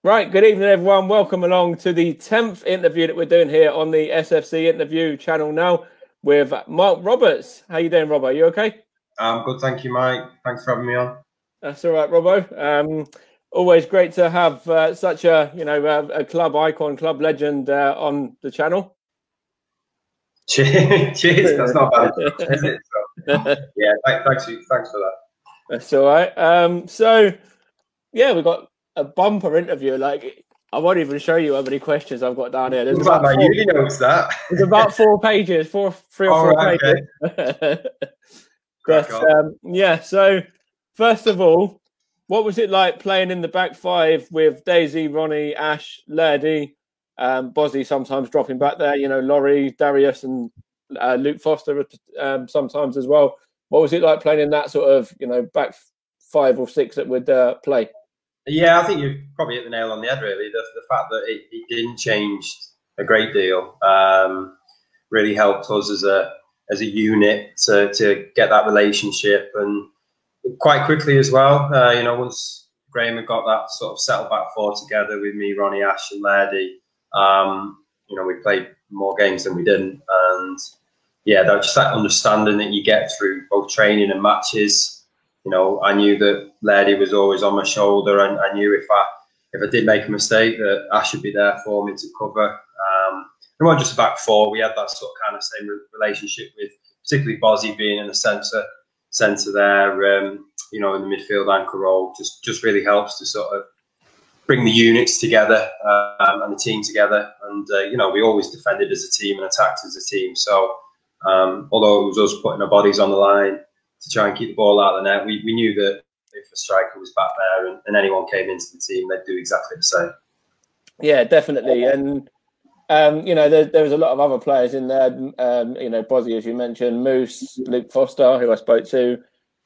Right, good evening, everyone. Welcome along to the 10th interview that we're doing here on the SFC interview channel now with Mark Roberts. How you doing, Robbo? You okay? I'm good, thank you, Mike. Thanks for having me on. That's all right, Robbo. Always great to have such a a club icon, club legend on the channel. Cheers. That's not bad, is it? So, yeah, thanks for that. That's all right. So yeah, we've got a bumper interview. Like, I won't even show you how many questions I've got down here. There's about my uni notes, that. There's about 4 pages, three or four pages. Okay. But yeah, so first of all, what was it like playing in the back five with Daisy, Ronnie, Ash, Lairdy, Bozzy sometimes dropping back there, Laurie, Darius and Luke Foster sometimes as well. What was it like playing in that sort of, back 5 or 6 that would play? Yeah, I think you've probably hit the nail on the head, really. The fact that it didn't change a great deal really helped us as a unit to get that relationship, and quite quickly as well. Once Graham had got that sort of settled back 4 together with me, Ronnie, Ash and Lairdy, we played more games than we didn't. And yeah, that just that understanding that you get through both training and matches. I knew that Lairdy was always on my shoulder, and I knew if I did make a mistake that Ash should be there for me to cover. It wasn't just a back 4. We had that sort of kind of same relationship with particularly Bozzy being in the centre there, in the midfield anchor role. Just really helps to sort of bring the units together and the team together. And we always defended as a team and attacked as a team. So although it was us putting our bodies on the line to try and keep the ball out of the net, we knew that if a striker was back there and anyone came into the team, they'd do exactly the same. Yeah, definitely. And there was a lot of other players in there. Bozzy, as you mentioned, Moose, Luke Foster, who I spoke to,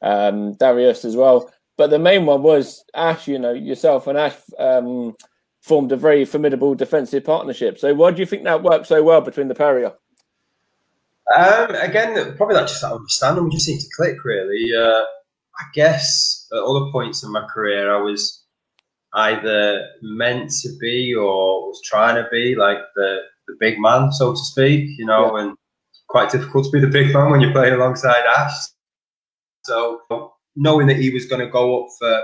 Darius as well. But the main one was Ash. Yourself and Ash formed a very formidable defensive partnership. So why do you think that worked so well between the pair of you? Again, probably just that understanding. We just need to click, really. I guess at other points in my career, I was either meant to be or was trying to be like the big man, so to speak, and quite difficult to be the big man when you're playing alongside Ash. So knowing that he was going to go up for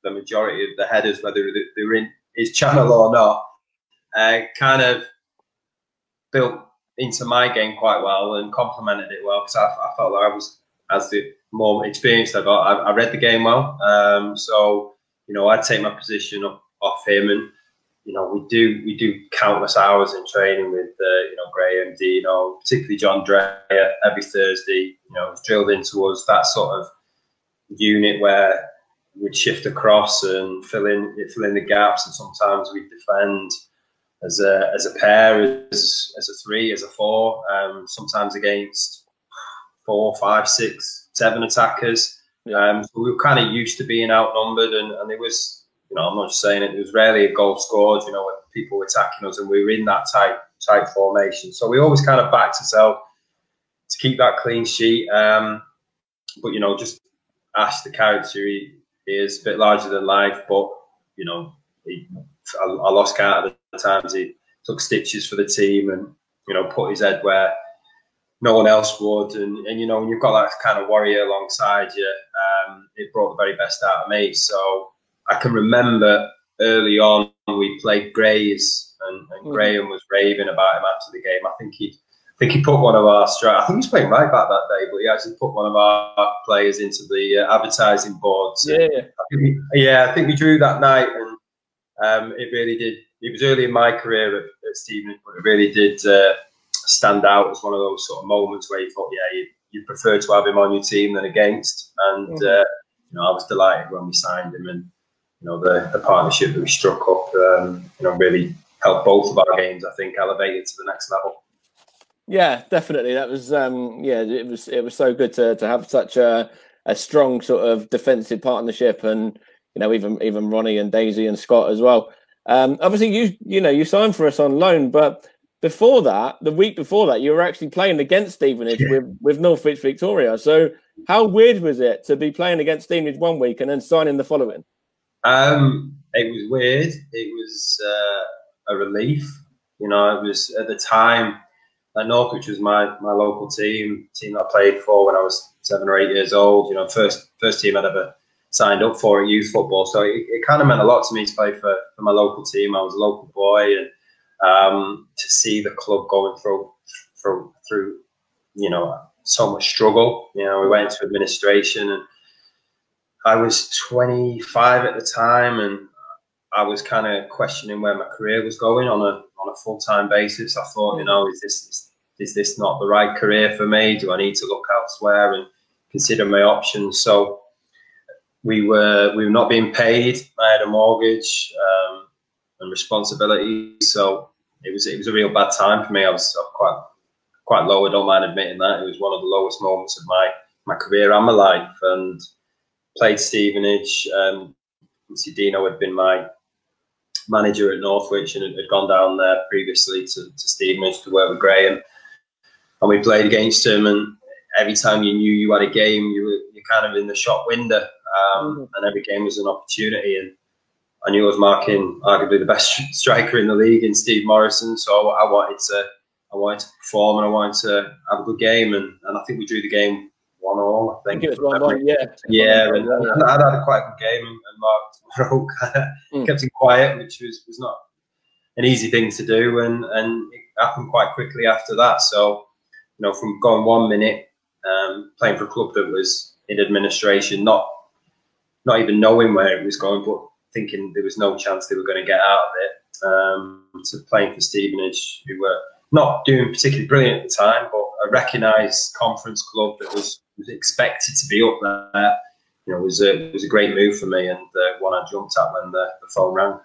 the majority of the headers, whether they were in his channel or not, kind of built into my game quite well and complemented it well, because I felt like I was, as the more experienced I got, I read the game well. So I'd take my position off him, and we do countless hours in training with Graham, Dino, particularly John Dreyer every Thursday. It's drilled into us that sort of unit where we'd shift across and fill in the gaps, and sometimes we'd defend as a pair, as a 3, as a 4, sometimes against 4, 5, 6, 7 attackers. So we were kind of used to being outnumbered, and it was, I'm not just saying it, there was rarely a goal scored, when people were attacking us and we were in that tight formation. So we always kind of backed ourselves to keep that clean sheet. But, just Ash, the character, he is a bit larger than life, but, I lost count of the times he took stitches for the team and, put his head where no one else would. And when you've got that kind of warrior alongside you, it brought the very best out of me. So I can remember early on we played Grays, and Graham was raving about him after the game. I think he put one of our I think he was playing right back that day, but he actually put one of our players into the advertising boards. I think we drew that night, and it really did. It was early in my career at Stevenage, but it really did stand out as one of those sort of moments where you thought, you'd prefer to have him on your team than against. And I was delighted when we signed him, and the partnership that we struck up, really helped both of our games, I think, elevate it to the next level. Yeah, definitely. That was it was so good to have such a strong sort of defensive partnership, and even Ronnie and Daisy and Scott as well. Obviously, you signed for us on loan, but before that, the week before that, you were actually playing against Stevenage with Northwich Victoria. So how weird was it to be playing against Stevenage one week and then signing the following? It was weird. It was a relief. You know, it was at the time at Northwich was my local team that I played for when I was 7 or 8 years old. You know, first team I'd ever signed up for at youth football. So it kind of meant a lot to me to play for my local team. I was a local boy, and to see the club going through you know, so much struggle. You know, we went into administration, and I was 25 at the time, and I was kind of questioning where my career was going on a full-time basis. I thought, you know, is this not the right career for me? Do I need to look elsewhere and consider my options? So we were not being paid. I had a mortgage and responsibilities, so it was a real bad time for me. I was quite low. I don't mind admitting that. It was one of the lowest moments of my career and my life. And played Stevenage. Dino had been my manager at Northwich and had gone down there previously to Stevenage to work with Graham, and we played against him. And every time you knew you had a game, you're kind of in the shop window, and every game was an opportunity. And I knew I was marking arguably the best striker in the league in Steve Morrison, so I wanted to perform and I wanted to have a good game. And I think we drew the game 1-1. I think it was 1-1. Yeah, and I'd had a quite good game, and Mark Monroe kept him quiet, which was not an easy thing to do, and it happened quite quickly after that. So, you know, from going 1 minute, playing for a club that was in administration, not even knowing where it was going, but thinking there was no chance they were going to get out of it, to playing for Stevenage, who were not doing particularly brilliant at the time, but a recognised conference club that was expected to be up there. You know, it was a great move for me, and one I jumped at when the phone rang.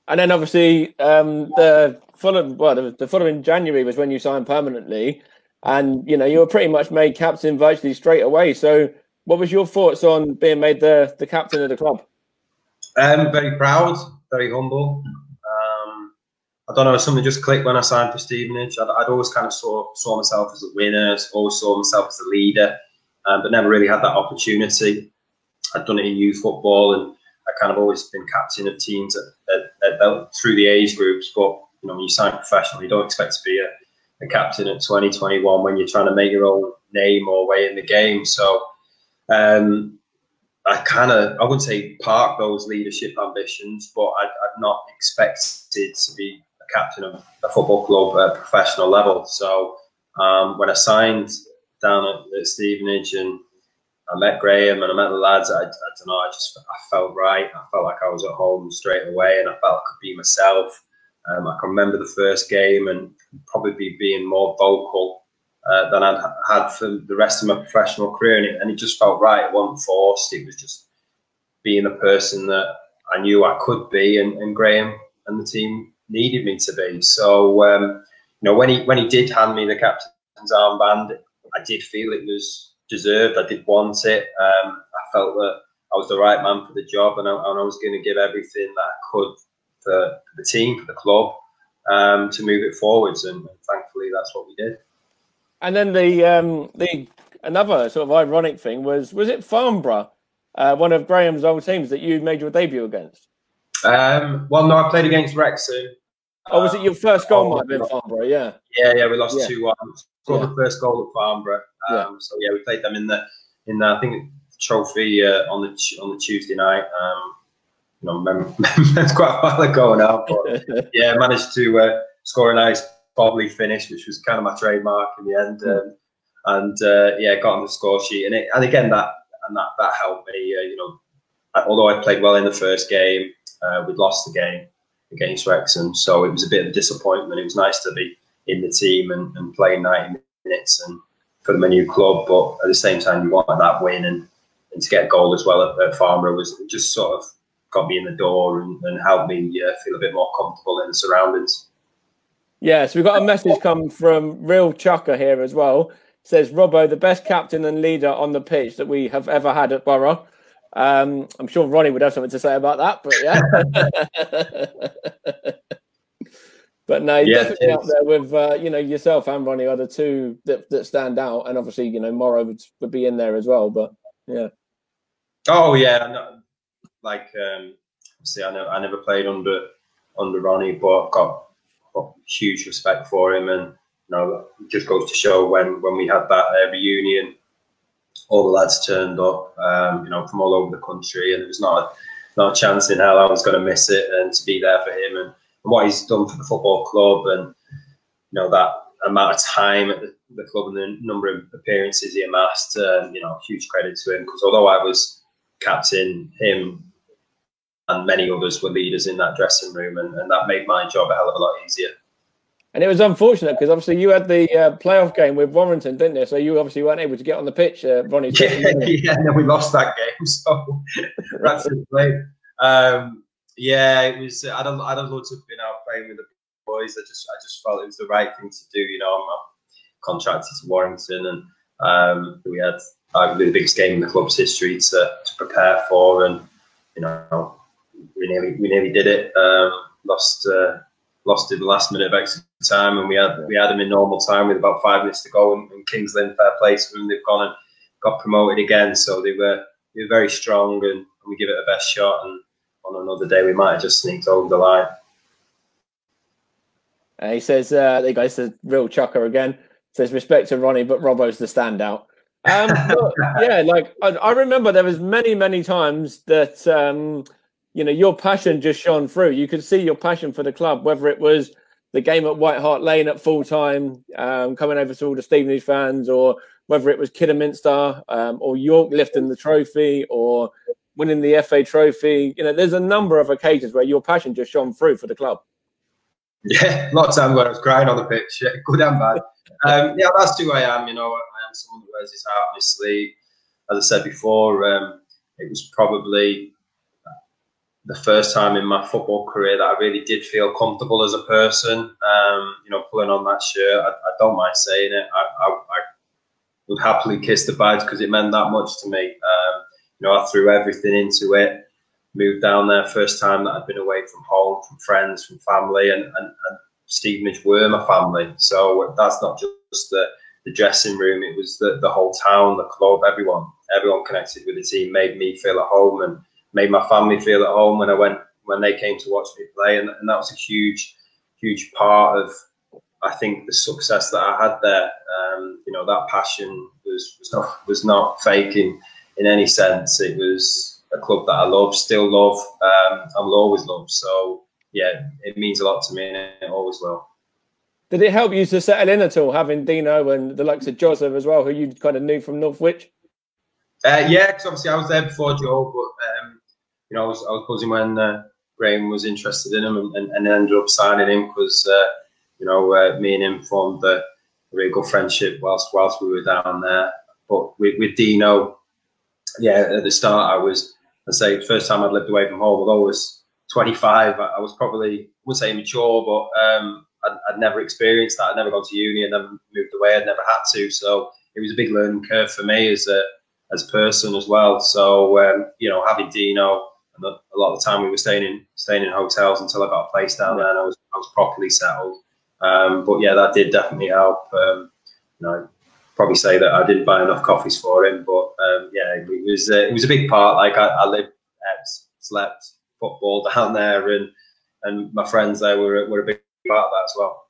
And then obviously the following January was when you signed permanently, and you know you were pretty much made captain virtually straight away. So, what was your thoughts on being made the captain of the club? Very proud, very humble. I don't know, something just clicked when I signed for Stevenage. I'd always kind of saw myself as a winner, always saw myself as a leader, but never really had that opportunity. I'd done it in youth football, and I kind of always been captain of teams through the age groups. But you know, when you sign professional, you don't expect to be a captain at 20, 21 when you're trying to make your own name or way in the game. So I wouldn't say park those leadership ambitions, but I'd not expected to be a captain of a football club at a professional level. So when I signed down at Stevenage and I met Graham and I met the lads, I don't know, I felt right. I felt like I was at home straight away, and I felt I could be myself. I can remember the first game and probably being more vocal than I'd had for the rest of my professional career, and it just felt right. It wasn't forced. It was just being the person that I knew I could be, and Graham and the team needed me to be. So you know, when he did hand me the captain's armband, I did feel it was deserved. I did want it. I felt that I was the right man for the job, and I was going to give everything that I could for the team, for the club, to move it forwards, and thankfully that's what we did. And then the another sort of ironic thing was it Farnborough, one of Graham's old teams that you made your debut against? Well, no, I played against Wrexham. Oh, was it your first goal? Might have been Farnborough, yeah. Yeah, we lost 2-1. Scored the first goal at Farnborough. So yeah, we played them in the I think trophy on the Tuesday night. You know, it's quite a while ago now, but yeah, managed to score a nice bobbly finish, which was kind of my trademark in the end, and yeah, got on the score sheet, and again that helped me. You know, although I played well in the first game, we'd lost the game against Wrexham, so it was a bit of a disappointment. It was nice to be in the team and playing 90 minutes and for my new club, but at the same time, you wanted that win and to get a goal as well at Farnborough was just sort of got me in the door and helped me feel a bit more comfortable in the surroundings. Yeah, so we've got a message come from Real Chucker here as well. It says, Robbo, the best captain and leader on the pitch that we have ever had at Borough. I'm sure Ronnie would have something to say about that, but yeah. But no, you're definitely up there with, you know, yourself and Ronnie are the two that stand out. And obviously, you know, Morrow would be in there as well, but yeah. Oh, yeah. Like, See, I never played under Ronnie, but I've got huge respect for him, and it just goes to show when we had that reunion, all the lads turned up, from all over the country, and there was not a chance in hell I was going to miss it, and to be there for him and what he's done for the football club, and that amount of time at the club and the number of appearances he amassed, huge credit to him, because although I was captain, him and many others were leaders in that dressing room, and that made my job a hell of a lot easier. And it was unfortunate because obviously you had the playoff game with Warrington, didn't you? So you obviously weren't able to get on the pitch, Ronnie. Yeah, and then we lost that game, so that's the play. It was. I'd have loved to have been out playing with the boys. I just felt it was the right thing to do. I'm contracted to Warrington, and we had arguably the biggest game in the club's history to prepare for, and we nearly did it. Lost in the last minute of extra time, and we had them in normal time with about 5 minutes to go. And Kings Lynn, fair play to them, they've gone and got promoted again. So they were very strong, and we give it a best shot. And on another day, we might have just sneaked over the line. He says, "The guy says real chucker again." Says respect to Ronnie, but Robbo's the standout. I remember there was many times that. Your passion just shone through. You could see your passion for the club, whether it was the game at White Hart Lane at full time, coming over to all the Stevenage fans, or whether it was Kidderminster, or York lifting the trophy, or winning the FA trophy. There's a number of occasions where your passion just shone through for the club. Yeah, a lot of times when I was crying on the pitch, good and bad. That's who I am. I am someone that wears his heart on his sleeve. As I said before, it was probably the first time in my football career that I really did feel comfortable as a person, pulling on that shirt. I don't mind saying it. I would happily kiss the badge because it meant that much to me. I threw everything into it, moved down there first time that I'd been away from home, from friends, from family, and Stevenage were my family. So that's not just the dressing room, it was the whole town, the club, everyone connected with the team made me feel at home, and made my family feel at home when they came to watch me play, and that was a huge part of, I think, the success that I had there. That passion was not faking in any sense. It was a club that I love, still love, and will always love. So yeah, it means a lot to me, and it always will. Did it help you to settle in at all, having Dino and the likes of Joseph as well, who you kind of knew from Northwich? Because obviously I was there before Joe, but I was buzzing when Graham was interested in him, and ended up signing him because me and him formed a really good friendship whilst we were down there. But with Dino, at the start the first time I'd lived away from home, although I was 25, I was probably, I wouldn't say immature, but I'd never experienced that. I'd never gone to uni, I'd never moved away, I'd never had to. So it was a big learning curve for me as a person as well. So having Dino, and a lot of the time we were staying in hotels until I got a place down there, and I was properly settled. But yeah, that did definitely help. Probably say that I didn't buy enough coffees for him, but it was a big part. Like I lived, slept football down there, and my friends there were a big part of that as well.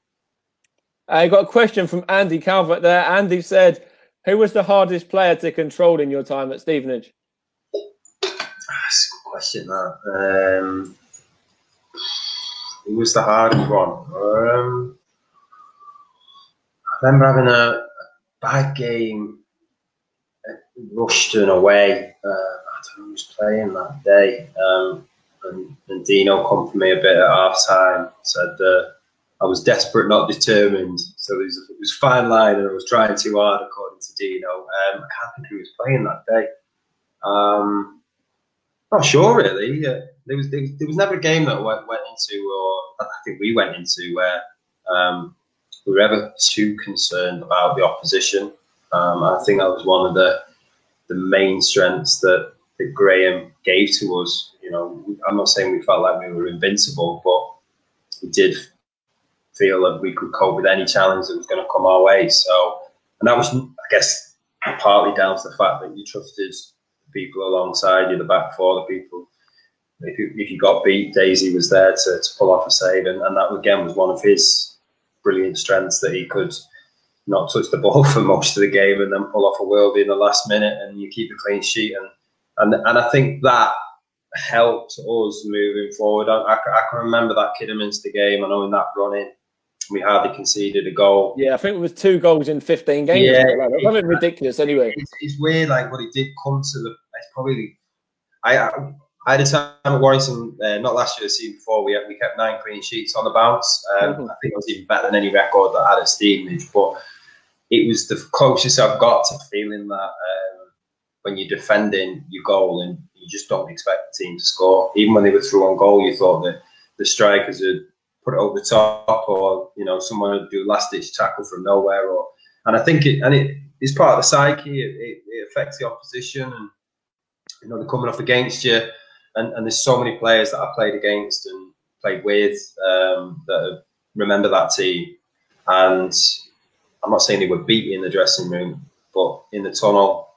I got a question from Andy Calvert there. Andy said, "Who was the hardest player to control in your time at Stevenage?" That's a good question, that. Who was the hardest one? I remember having a bad game at Rushton away. I don't know who was playing that day. And Dino come for me a bit at half time. Said I was desperate, not determined. So it was a fine line, and I was trying too hard, according to Dino. I can't think who was playing that day. Not sure really. There was never a game that went into, or I think we went into, where we were ever too concerned about the opposition. I think that was one of the main strengths that Graham gave to us. I'm not saying we felt like we were invincible, but we did feel that we could cope with any challenge that was going to come our way. So, and that was, I guess, partly down to the fact that you trusted the people alongside you, the back four, the people if you got beat, Daisy was there to pull off a save, and that again was one of his brilliant strengths, that he could not touch the ball for most of the game and then pull off a worldie in the last minute, and you keep a clean sheet, and I think that helped us moving forward. I can remember that Kidderminster game. I know in that run-in, we hardly conceded a goal. Yeah, I think it was 2 goals in 15 games. Yeah, it wasn't ridiculous anyway. It's weird, like, what he did come to the. It's probably. I had a time at Warrington, not last year, the season before. We kept 9 clean sheets on the bounce. I think it was even better than any record that I had at Stevenage. But it was the closest I've got to feeling that when you're defending your goal and you just don't expect the team to score. Even when they were through on goal, you thought that the strikers had put it over the top, or someone would do a last-ditch tackle from nowhere. And I think it's part of the psyche. It affects the opposition, and they're coming up against you. And there's so many players that I played against and played with that remember that team. And I'm not saying they were beating in the dressing room, but in the tunnel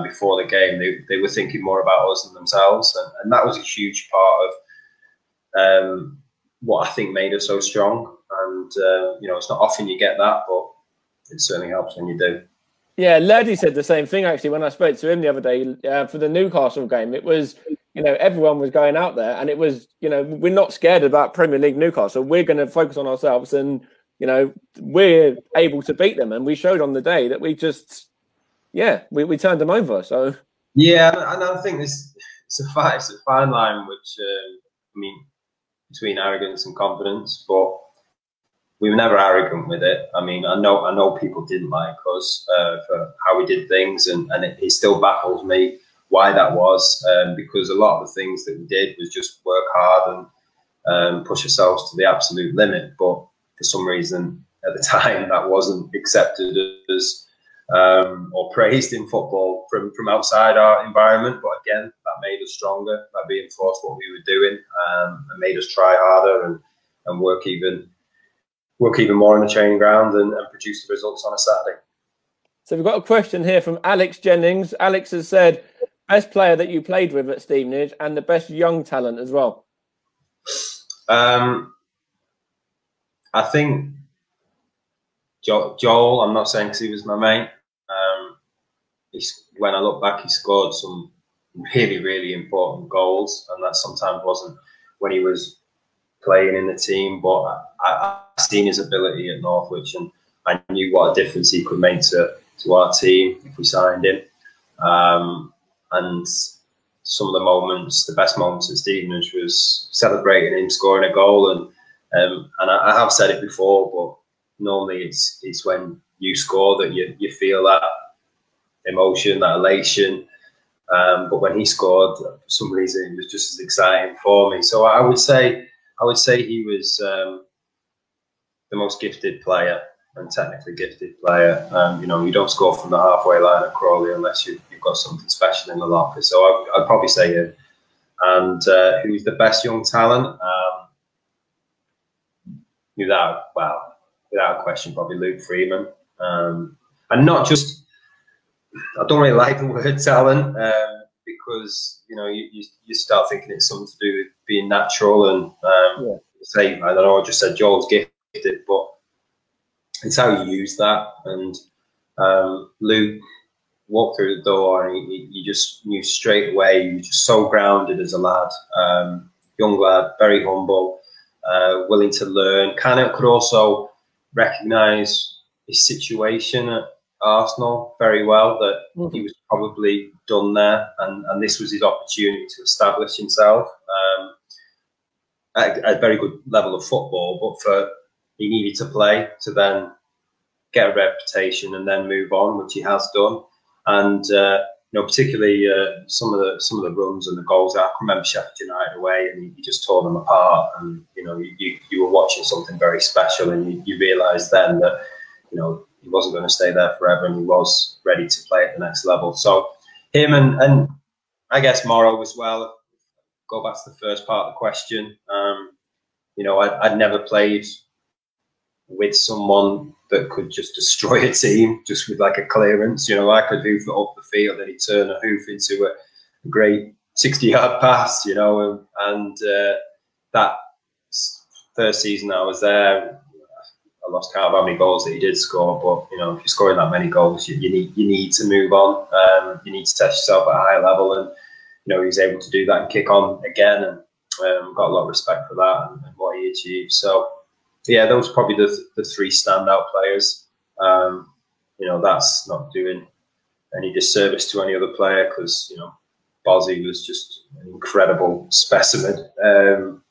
before the game, they were thinking more about us than themselves. And that was a huge part of what I think made us so strong. And, it's not often you get that, but it certainly helps when you do. Yeah, Lerdy said the same thing, actually, when I spoke to him the other day for the Newcastle game. It was, everyone was going out there, and it was, we're not scared about Premier League Newcastle. We're going to focus on ourselves, and, we're able to beat them. And we showed on the day that we just, we turned them over. So yeah, and I think it's a fine line, which, between arrogance and confidence, but we were never arrogant with it. I mean, I know people didn't like us for how we did things, and it still baffles me why that was, because a lot of the things that we did was just work hard and push ourselves to the absolute limit. But for some reason, at the time, that wasn't accepted as or praised in football from outside our environment. But again, that made us stronger. That reinforced what we were doing, and made us try harder and work even more on the training ground and produce the results on a Saturday. So we've got a question here from Alex Jennings. Alex has said, best player that you played with at Stevenage and the best young talent as well. I think Joel, I'm not saying because he was my mate. When I look back, he scored some really, really important goals, and that sometimes wasn't when he was playing in the team, but I seen his ability at Northwich, and I knew what a difference he could make to our team if we signed him. And some of the best moments at Stevenage was celebrating him scoring a goal, and I have said it before, but normally it's when you score that you feel that emotion, that elation. But when he scored, for some reason, it was just as exciting for me. So I would say he was the most gifted player and technically gifted player. You don't score from the halfway line at Crawley unless you've got something special in the locker. So I'd probably say him. And who's the best young talent? Without question, probably Luke Freeman. And not just, I don't really like the word talent because you start thinking it's something to do with being natural and say, I don't know, I just said Joel's gifted, but it's how you use that. And Luke walked through the door and you just knew straight away, he was just so grounded as a lad, young lad, very humble, willing to learn, kind of could also recognise his situation at Arsenal very well, that he was probably done there, and this was his opportunity to establish himself at a very good level of football, but he needed to play to then get a reputation and then move on, which he has done. And particularly some of the runs and the goals. I can remember Sheffield United away, and he just tore them apart. And you were watching something very special, and you realised then that he wasn't going to stay there forever, and he was ready to play at the next level. So him and I guess Morrow as well. Go back to the first part of the question. I'd never played with someone that could just destroy a team just with like a clearance. I could hoof it up the field, and he'd turn a hoof into a great 60-yard pass, you know, and that first season I was there, I lost count of how many goals that he did score. But you know, if you're scoring that many goals, you need to move on. You need to test yourself at a high level, and you know, he was able to do that and kick on again, and got a lot of respect for that and what he achieved. So yeah, those are probably the three standout players. You know, that's not doing any disservice to any other player, because you know, Bozzy was just an incredible specimen.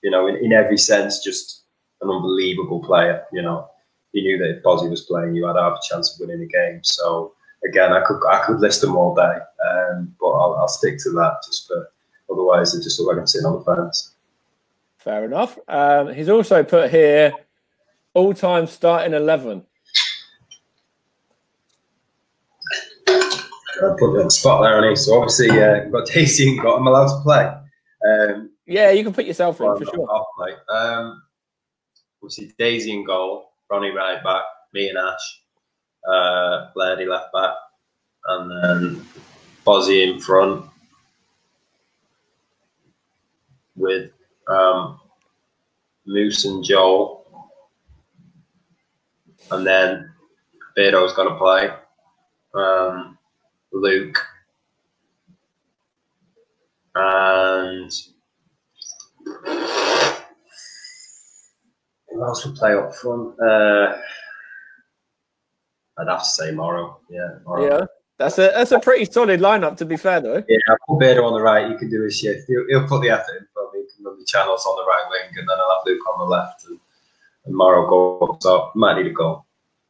You know, in every sense, just an unbelievable player. You know, you knew that if Bozzy was playing, you had half a chance of winning a game. So again, I could list them all day, but I'll stick to that just for, otherwise it just looks like I'm sitting on the fence. Fair enough. He's also put here all-time starting 11. I put me on the spot there, Annie. So obviously, we've got Daisy and got him allowed to play. Yeah, you can put yourself in for sure. Obviously, Daisy in goal, Ronnie right back, me and Ash, Lairdy left back, and then Bozzy in front with Moose and Joel, and then Beardo's got to play. Luke, and who else would play up front? I'd have to say Morrow. Yeah, Morrow. Yeah, that's a pretty solid lineup, to be fair, though. Yeah, I'll put Beardo on the right. You can do his shift. He'll put the effort in for me. He can run the channels on the right wing, and then I'll have Luke on the left, and Morrow go up top. Might need a goal.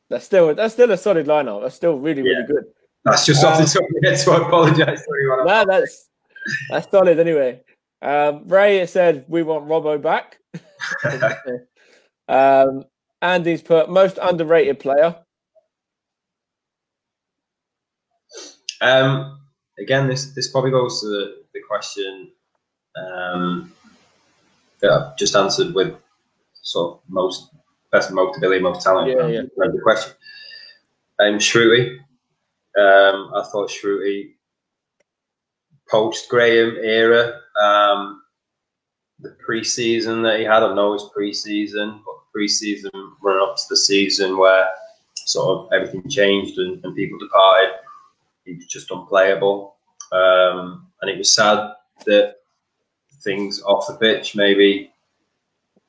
That's still a solid lineup. That's still really good. That's just off the top of my head, so I apologise to anyone. No, that's solid anyway. Ray said we want Robbo back. Andy's put most underrated player. Again, this probably goes to the question that I've just answered with sort of best most ability, most talent. Yeah. The question. Shruti. I thought Shruti post Graham era, the pre-season that he had, I know it was pre-season, but pre-season run up to the season where sort of everything changed and people departed, he was just unplayable. And it was sad that things off the pitch maybe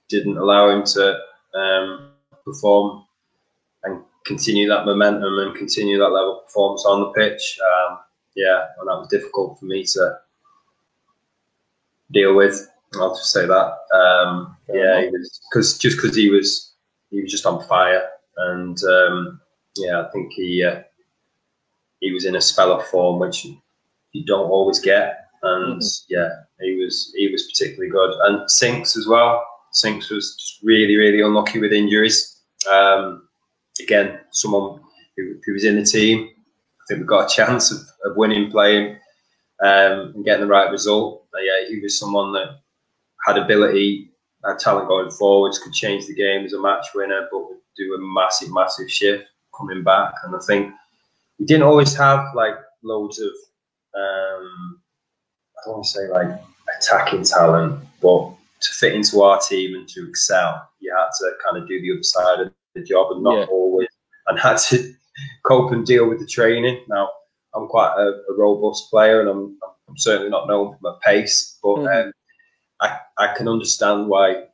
didn't allow him to perform and continue that momentum and continue that level of performance on the pitch. And that was difficult for me to deal with. I'll just say that. He was because he was just on fire, and I think he was in a spell of form which you don't always get, and he was particularly good. And Sinks as well. Sinks was just really, really unlucky with injuries. Again, someone who was in the team. I think we got a chance of winning, playing, and getting the right result. He was someone that had ability, had talent going forwards, could change the game as a match winner, but would do a massive, massive shift coming back. And I think we didn't always have like loads of, I don't want to say like attacking talent, but to fit into our team and to excel, you had to kind of do the other side of the job and not always, and had to cope and deal with the training. Now, I'm quite a robust player, and I'm certainly not known for my pace, but I can understand why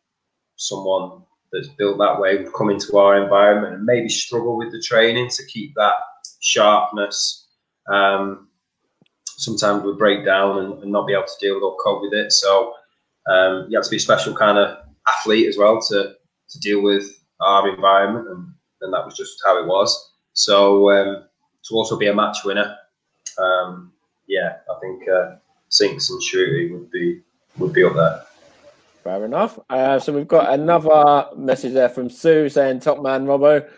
someone that's built that way would come into our environment and maybe struggle with the training to keep that sharpness. Sometimes we'll break down and not be able to deal with or cope with it. So you have to be a special kind of athlete as well to deal with our environment, and that was just how it was. So to also be a match winner, I think Sinks and Shruti would be up there. Fair enough. So we've got another message there from Sue saying top man Robbo.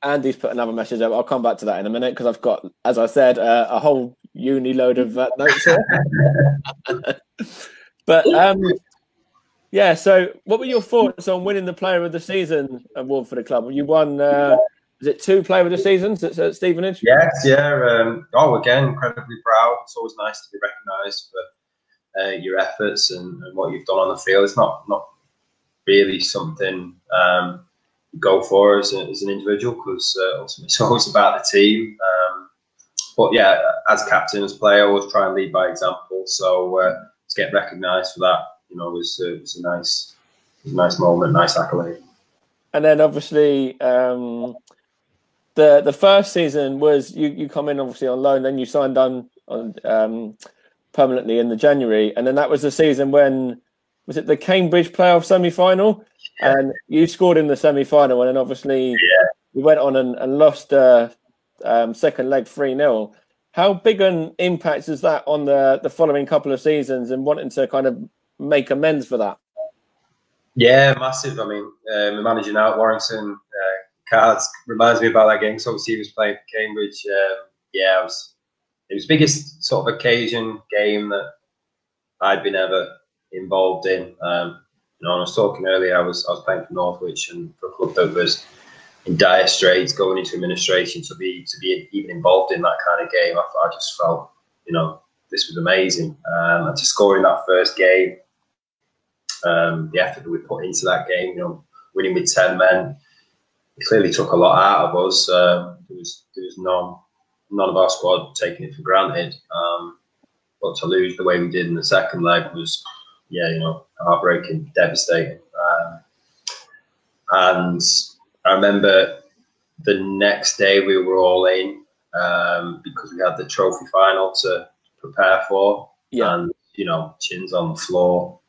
Andy's put another message up. I'll come back to that in a minute because I've got, as I said, a whole uni load of notes here. But so what were your thoughts on winning the Player of the Season award for the club? You won, is it 2 Player of the Seasons at Stevenage? Yes, again, incredibly proud. It's always nice to be recognised for your efforts and what you've done on the field. It's not really something you go for as an individual, because ultimately it's always about the team. But yeah, as captain, as player, I always try and lead by example. So to get recognised for that, was a nice moment, nice accolade. And then obviously the first season was you come in obviously on loan, then you signed on permanently in the January, and then that was the season when, was it the Cambridge playoff semi-final? Yeah. And you scored in the semi-final, and then obviously you went on and lost second leg 3-0. How big an impact is that on the following couple of seasons and wanting to kind of make amends for that? Yeah, massive. I mean, the manager now at Warrington, Cards, reminds me about that game. So obviously he was playing for Cambridge. It was the biggest sort of occasion game that I'd been ever involved in. I was talking earlier, I was playing for Northwich, and for a club that was in dire straits, going into administration, to be even involved in that kind of game, I just felt, this was amazing. And to score in that first game, the effort that we put into that game, winning with 10 men, it clearly took a lot out of us. There was none of our squad taking it for granted. But to lose the way we did in the second leg was, heartbreaking, devastating. And I remember the next day we were all in because we had the trophy final to prepare for. Yeah. And, chins on the floor.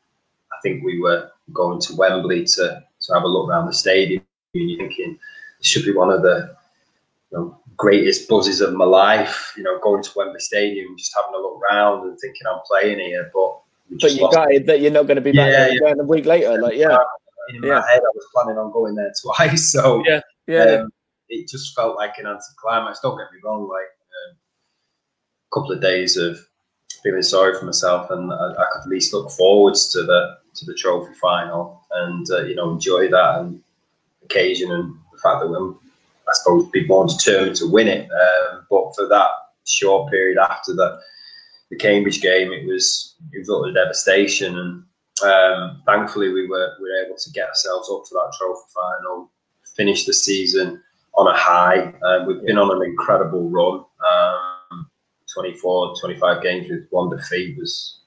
I think we were going to Wembley to have a look around the stadium. And you're thinking, this should be one of the greatest buzzes of my life, going to Wembley Stadium, just having a look around and thinking I'm playing here. But you gutted that you're not going to be back there again a week later. In my head, I was planning on going there twice. So it just felt like an anticlimax. Don't get me wrong, a couple of days of feeling sorry for myself, and I could at least look forwards to the trophy final and enjoy that and occasion, and the fact that I'm, I suppose, be more determined to win it. But for that short period after the Cambridge game, it was utter devastation, and thankfully we were able to get ourselves up to that trophy final, finish the season on a high. We've been on an incredible run. 24, 25 games with one defeat was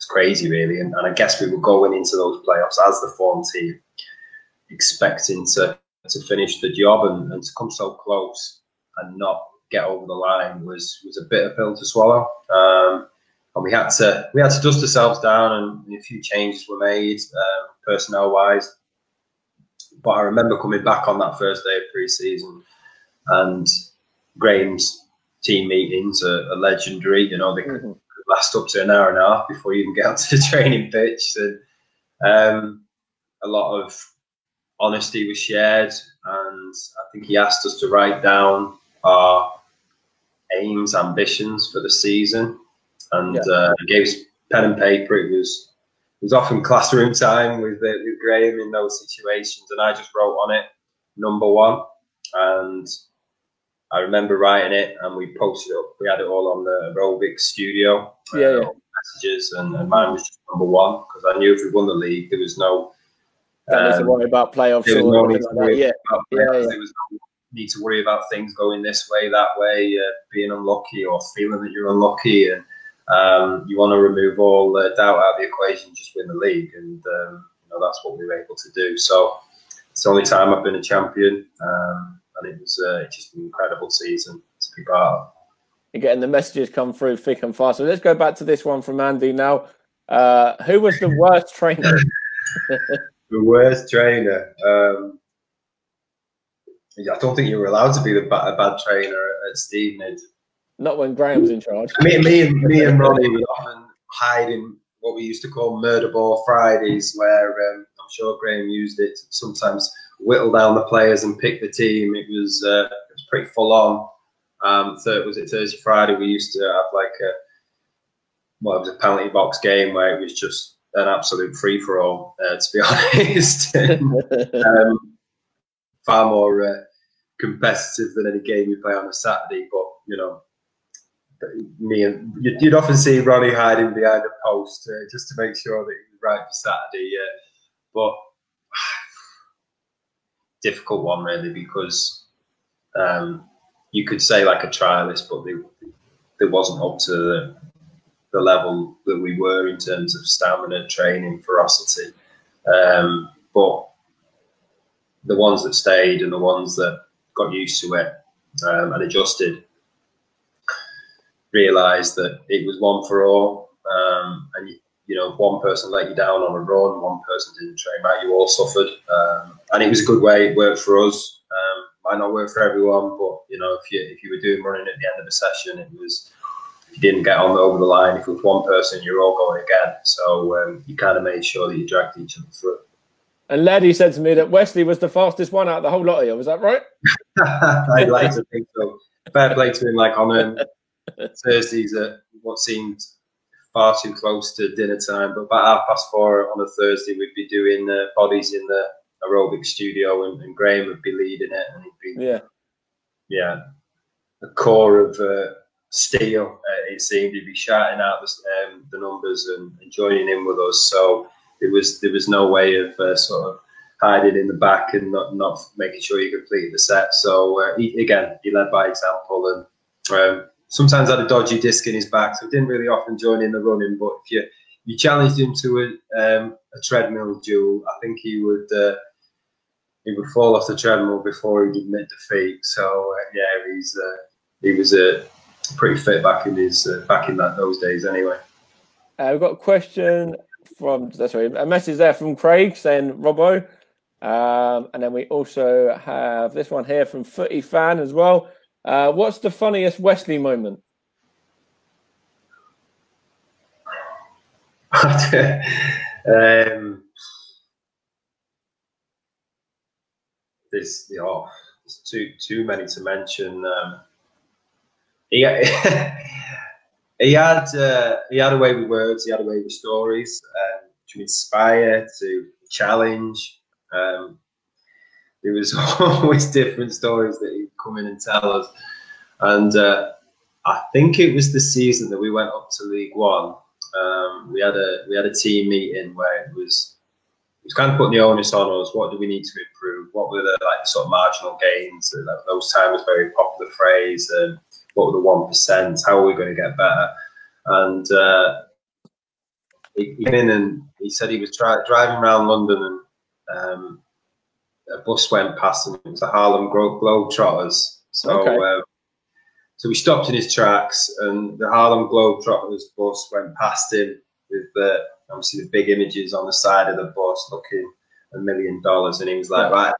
crazy, really. And I guess we were going into those playoffs as the form team, expecting to finish the job, and to come so close and not get over the line was a bitter pill to swallow. And we had to dust ourselves down, and a few changes were made personnel wise. But I remember coming back on that first day of pre-season, and Graham's team meetings are legendary. They could last up to an hour and a half before you even get onto the training pitch. And a lot of honesty was shared, and I think he asked us to write down our aims, ambitions for the season, and he gave us pen and paper. It was often classroom time with Graham in those situations, and I just wrote on it number 1, and I remember writing it, and we posted it up. We had it all on the aerobics studio. Messages, and mine was just number 1, because I knew if we won the league, there was no need to worry about playoffs. There was no need to worry about playoffs. There was no need to worry about things going this way, that way, being unlucky or feeling that you're unlucky, and you want to remove all doubt out of the equation, just win the league, and that's what we were able to do. So it's the only time I've been a champion. And it was just an incredible season to be part of. You're getting the messages come through thick and fast. So let's go back to this one from Andy now. Who was the worst trainer? The worst trainer? I don't think you were allowed to be a bad trainer at Stevenage. Not when Graham's in charge. Me and Ronnie would often hide in what we used to call murder ball Fridays, where I'm sure Graham used it to sometimes whittle down the players and pick the team. It was pretty full on. Was it Thursday, Friday? We used to have it was a penalty box game where it was just an absolute free for all. To be honest, far more competitive than any game you play on a Saturday. But you'd often see Ronnie hiding behind a post just to make sure that he was right for Saturday. But difficult one really, because you could say like a trialist, but they wasn't up to the level that we were in terms of stamina, training, ferocity. But the ones that stayed and the ones that got used to it and adjusted realised that it was one for all. And you know, if one person let you down on a run, one person didn't train right, you all suffered. And it was a good way. It worked for us. Might not work for everyone, but you know, if you were doing running at the end of a session, it was, if you didn't get on over the line, if it was one person, you're all going again. So you kind of made sure that you dragged each other through. And Laddie said to me that Wesley was the fastest one out of the whole lot of you. Was that right? I'd like to think so. Fair play to him. Like on Thursdays at what seemed far too close to dinner time, but about 4:30 on a Thursday, we'd be doing bodies in the aerobic studio, and Graham would be leading it, and he'd be a core of steel. It seemed he'd be shouting out the numbers and joining in with us. So there was no way of sort of hiding in the back and not making sure you completed the set. So he led by example, and sometimes had a dodgy disc in his back, so he didn't really often join in the running. But if you challenged him to a treadmill duel, I think he would fall off the treadmill before he'd admit defeat. So he was pretty fit back in those days anyway. We've got a question a message there from Craig saying Robbo, and then we also have this one here from Footy Fan as well. What's the funniest Wesley moment? There's too many to mention. He had a way with words. He had a way with stories to inspire, to challenge. There was always different stories that he'd come in and tell us. And I think it was the season that we went up to League One. We had a team meeting where it was kind of putting the onus on us. What do we need to improve? What were the sort of marginal gains? Those times was a very popular phrase. And what were the 1%? How are we going to get better? And he came in and he said he was driving around London, and a bus went past him. It was the Harlem Globetrotters. So so we stopped in his tracks, and the Harlem Globetrotters bus went past him with obviously the big images on the side of the bus looking $1 million. And he was like, right,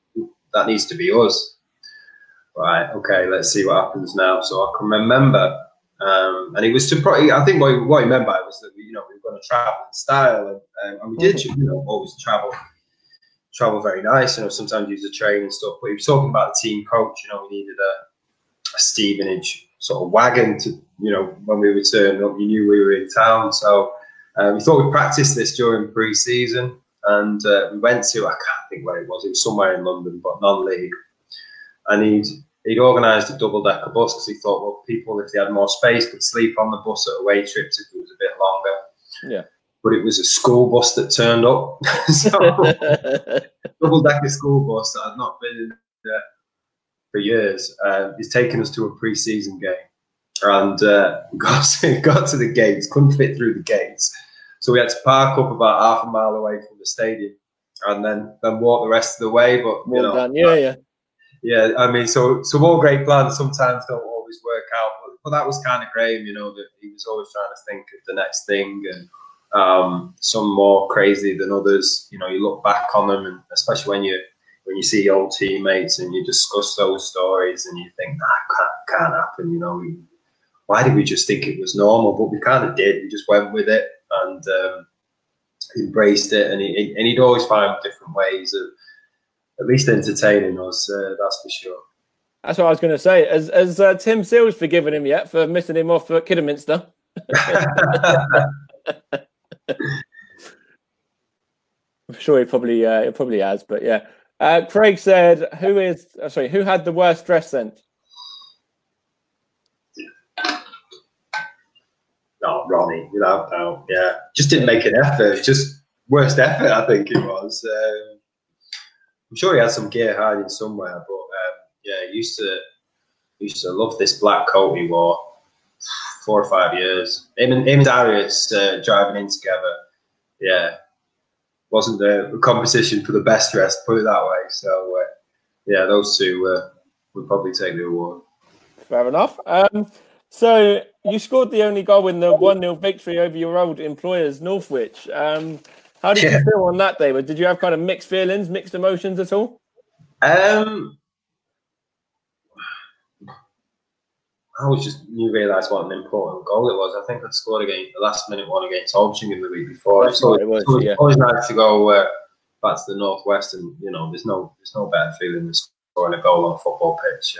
that needs to be us. Right, okay, let's see what happens now. So I can remember, and it was surprising. I think what he meant by it was that we were going to travel in style, and we did, always travel very nice. Sometimes use the train and stuff. But he was talking about the team coach. We needed a Stevenage sort of wagon to, when we returned up, you knew we were in town. So we thought we'd practice this during pre-season, and we went to, I can't think where it was somewhere in London, but non-league. And he'd organised a double-decker bus because he thought, well, people, if they had more space, could sleep on the bus at away trips if it was a bit longer. Yeah. But it was a school bus that turned up. So, double-decker school bus that had not been in there for years. He's taken us to a pre-season game. And got to the gates, couldn't fit through the gates. So we had to park up about half a mile away from the stadium and then walk the rest of the way. But, Yeah, I mean, so all great plans sometimes don't always work out, but that was kind of Graham, that he was always trying to think of the next thing, and some more crazy than others. You look back on them, and especially when you see old teammates and you discuss those stories, and you think that can't happen. Why did we just think it was normal? But we kind of did. We just went with it and embraced it, and he'd always find different ways of at least entertaining us, that's for sure. That's what I was going to say. Has Tim Seals forgiven him yet for missing him off at Kidderminster? I'm sure he probably has, but yeah. Craig said, who had the worst dress sense? No, Ronnie, without doubt. Yeah, just didn't make an effort. It was just worst effort, I think it was. I'm sure he had some gear hiding somewhere, but yeah, he used to love this black coat he wore. 4 or 5 years. Him and Darius driving in together. Yeah, wasn't the competition for the best dress, put it that way. So yeah, those two would probably take the award. Fair enough. So you scored the only goal in the 1-0 victory over your old employers, Northwich. How did you feel on that day? Did you have kind of mixed feelings, mixed emotions at all? You realised what an important goal it was. I think I'd scored the last minute one against Altrincham the week before. It's always nice to go back to the Northwest, and there's no better feeling than scoring a goal on a football pitch.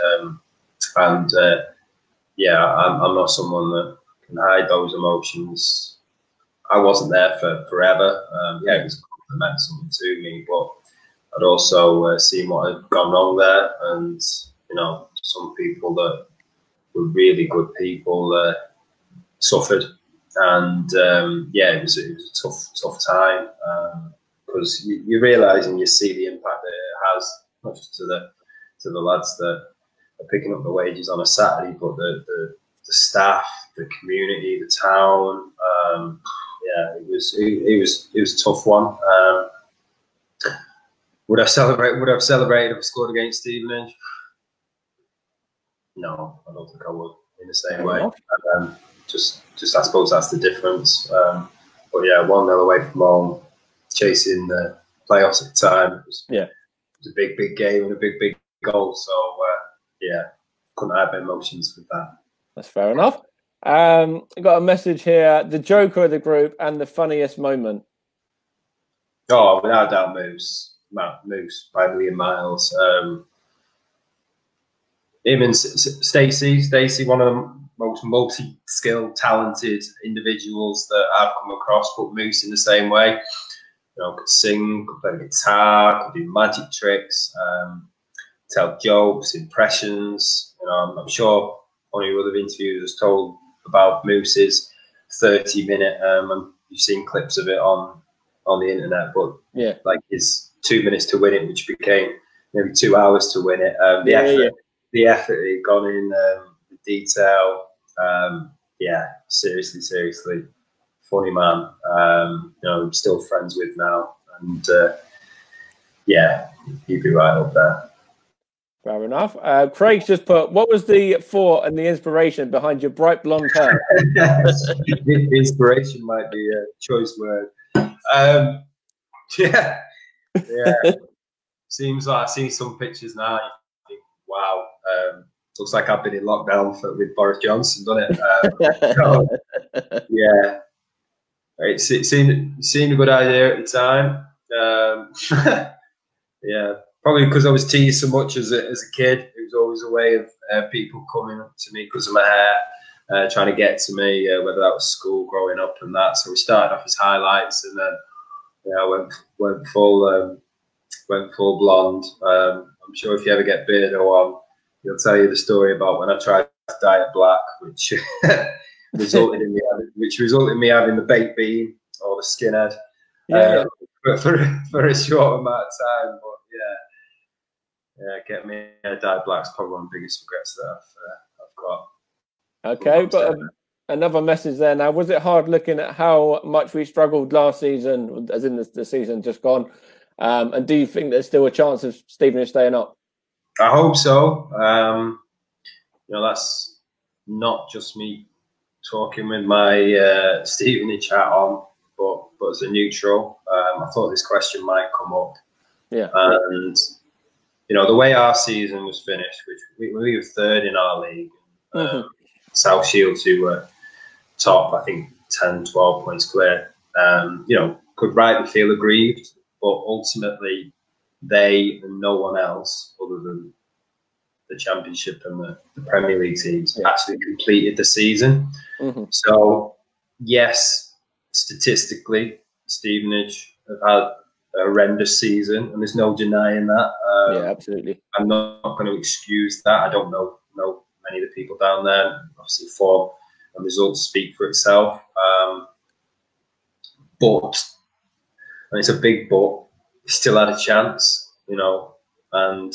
Yeah, I'm not someone that can hide those emotions. I wasn't there for forever. Yeah, it meant something to me, but I'd also seen what had gone wrong there, and some people that were really good people suffered, and yeah, it was a tough time because you realise and you see the impact that it has, not just to the lads that are picking up the wages on a Saturday, but the staff, the community, the town. Yeah, it was a tough one. Would I have celebrated if I scored against Stevenage? No, I don't think I would in the same way. Just I suppose that's the difference. But yeah, 1-0 away from home, chasing the playoffs at the time. It was a big game and a big goal. So yeah, couldn't have emotions with that. That's fair enough. I got a message here: the joker of the group and the funniest moment. Oh, without doubt, Moose by a million miles. Him and Stacey, one of the most multi-skilled, talented individuals that I've come across, but Moose in the same way. Could sing, could play the guitar, could do magic tricks, tell jokes, impressions. I'm sure one of your other interviews has told about Moose's 30-minute, and you've seen clips of it on the internet, but yeah, like his 2 minutes to win it, which became maybe 2 hours to win it. The effort he'd gone in, the detail. Yeah, seriously, funny man. I'm still friends with now, and yeah, he'd be right up there. Fair enough. Craig's just put, what was the thought and the inspiration behind your bright blonde hair? Inspiration might be a choice word. Yeah. Seems like I see some pictures now. You think, wow, looks like I've been in lockdown with Boris Johnson, doesn't it? Yeah, it seemed a good idea at the time. Yeah, probably because I was teased so much as a kid. It was always a way of people coming up to me because of my hair, trying to get to me, whether that was school, growing up, and that. So we started off as highlights, and then I went full blonde. I'm sure if you ever get Beardo on, he'll tell you the story about when I tried to dye it black, which resulted in me having the baked bean or the skinhead. For a short amount of time, but yeah, get me dyed black's probably one of the biggest regrets that I've got. Okay, but another message there now. Was it hard looking at how much we struggled last season, as in the season just gone? And do you think there's still a chance of Stevenage staying up? I hope so. That's not just me talking with my Stevenage hat on, but as a neutral. I thought this question might come up. Yeah. And the way our season was finished, which we were third in our league. South Shields, who were top, I think 10, 12 points clear, could rightly feel aggrieved, but ultimately they and no one else other than the Championship and the Premier League teams actually completed the season. So yes, statistically, Stevenage have had a horrendous season, and there's no denying that. Yeah, absolutely. I'm not going to excuse that. I don't know many of the people down there. Obviously, form and results speak for itself. But, and it's a big but, he still had a chance, you know, and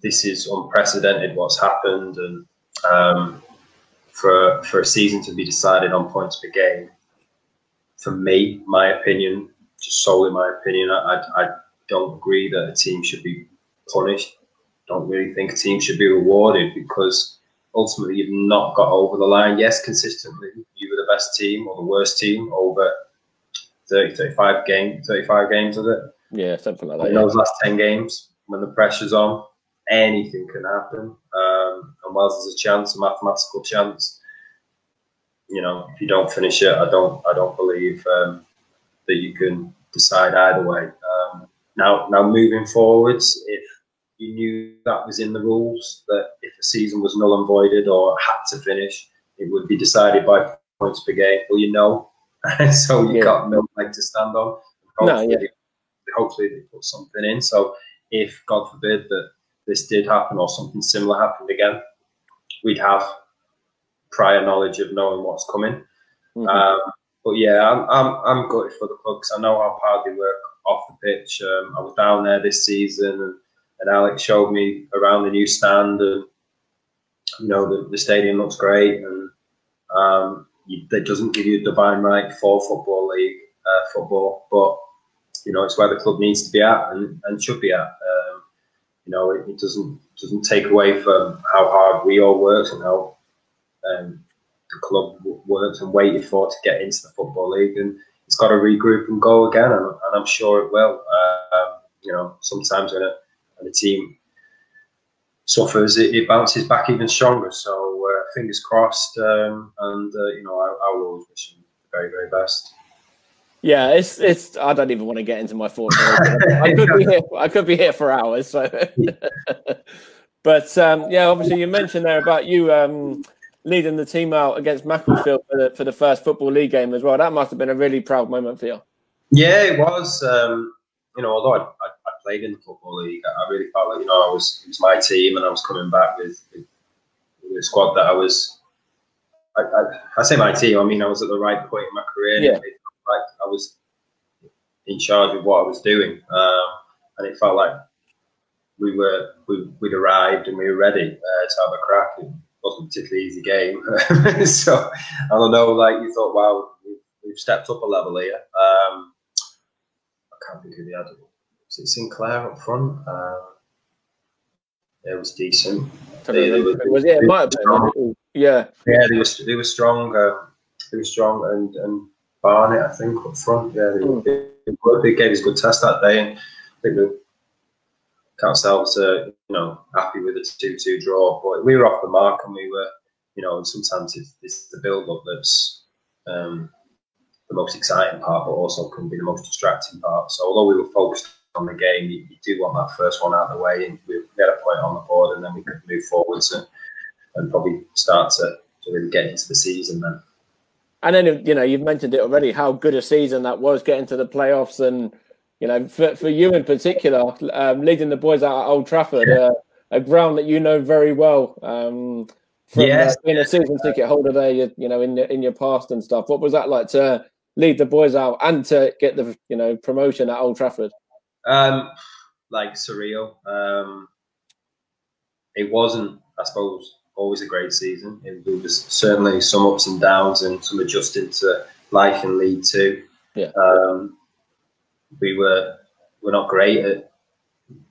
this is unprecedented what's happened, and for a season to be decided on points per game, for me, my opinion, just solely my opinion, I don't agree that a team should be punished. Don't really think a team should be rewarded, because ultimately you've not got over the line. Yes, consistently you were the best team or the worst team over 35 games, was it? Yeah, something like that. In those last 10 games, when the pressure's on, anything can happen. And whilst there's a chance, a mathematical chance, you know, if you don't finish it, I don't believe that you can decide either way. Now moving forwards, if you knew that was in the rules, that if a season was null and voided or had to finish, it would be decided by points per game. Well, you know, so you got no leg to stand on. Hopefully they put something in. So if, God forbid, that this did happen or something similar happened again, we'd have prior knowledge of knowing what's coming. But yeah, I'm gutted for the club, because I know how hard they work off the pitch. I was down there this season, and Alex showed me around the new stand, and you know the stadium looks great, and it doesn't give you a divine right for football league football, but you know it's where the club needs to be at and should be at. You know, it doesn't take away from how hard we all work and how the club worked and waited for to get into the football league, and it's got to regroup and go again, and I'm sure it will. You know, sometimes when a team suffers, it bounces back even stronger. So fingers crossed, and you know, I will always wish him the very, very best. Yeah, it's. I don't even want to get into my thoughts. I could be here for hours. So, but yeah, obviously you mentioned there about you leading the team out against Macclesfield for the first Football League game as well. That must have been a really proud moment for you. Yeah, it was. You know, although I played in the Football League, I really felt like, you know, it was my team, and I was coming back with a squad that I was. I say my team. I mean, I was at the right point in my career. Yeah. Like I was in charge of what I was doing, and it felt like we'd arrived and we were ready to have a crack. It wasn't a particularly easy game, so I don't know. Like you thought, wow, we've stepped up a level here. I can't think who the other. Was it Sinclair up front? It was decent. They were strong. They were strong, and Barnett, I think, up front. Yeah, they gave us a good test that day, and I think we can't ourselves, you know, happy with the 2-2 draw. But we were off the mark, and we were, you know, sometimes it's the build-up that's the most exciting part, but also can be the most distracting part. So although we were focused on the game, you do want that first one out of the way, and we had a point on the board, and then we could move forwards and probably start to really get into the season then. And then, you know, you've mentioned it already, how good a season that was, getting to the playoffs, and, you know, for you in particular, leading the boys out at Old Trafford, a ground that you know very well, from being a season ticket holder there, you know, in your past and stuff. What was that like to lead the boys out and to get the, you know, promotion at Old Trafford? Like surreal. It wasn't, I suppose, always a great season. There was certainly some ups and downs and some adjusting to life in League Two. Yeah. We're not great at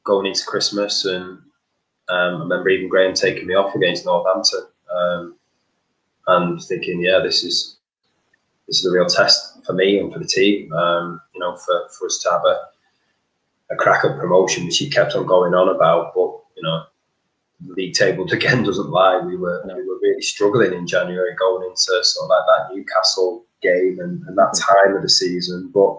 going into Christmas, and I remember even Graham taking me off against Northampton, and thinking, yeah, this is a real test for me and for the team. You know, for us to have a crack at promotion, which he kept on going on about, but you know, the league table again doesn't lie. We were really struggling in January, going into sort of like that Newcastle game and that time of the season. But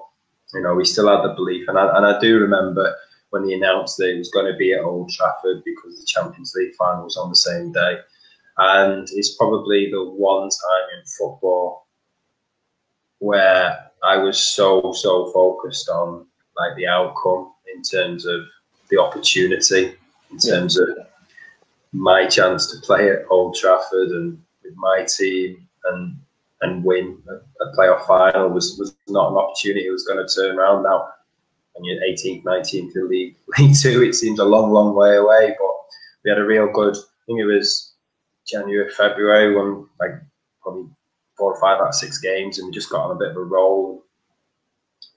you know, we still had the belief, and I do remember when they announced that it was going to be at Old Trafford because the Champions League final was on the same day. And it's probably the one time in football where I was so focused on like the outcome, in terms of the opportunity, in terms of my chance to play at Old Trafford and with my team, and win a playoff final was not an opportunity that was going to turn around. Now, when you're 18th, 19th in League Two, it seems a long way away. But we had a real good, I think it was January, February, when like probably 4 or 5 out of 6 games, and we just got on a bit of a roll.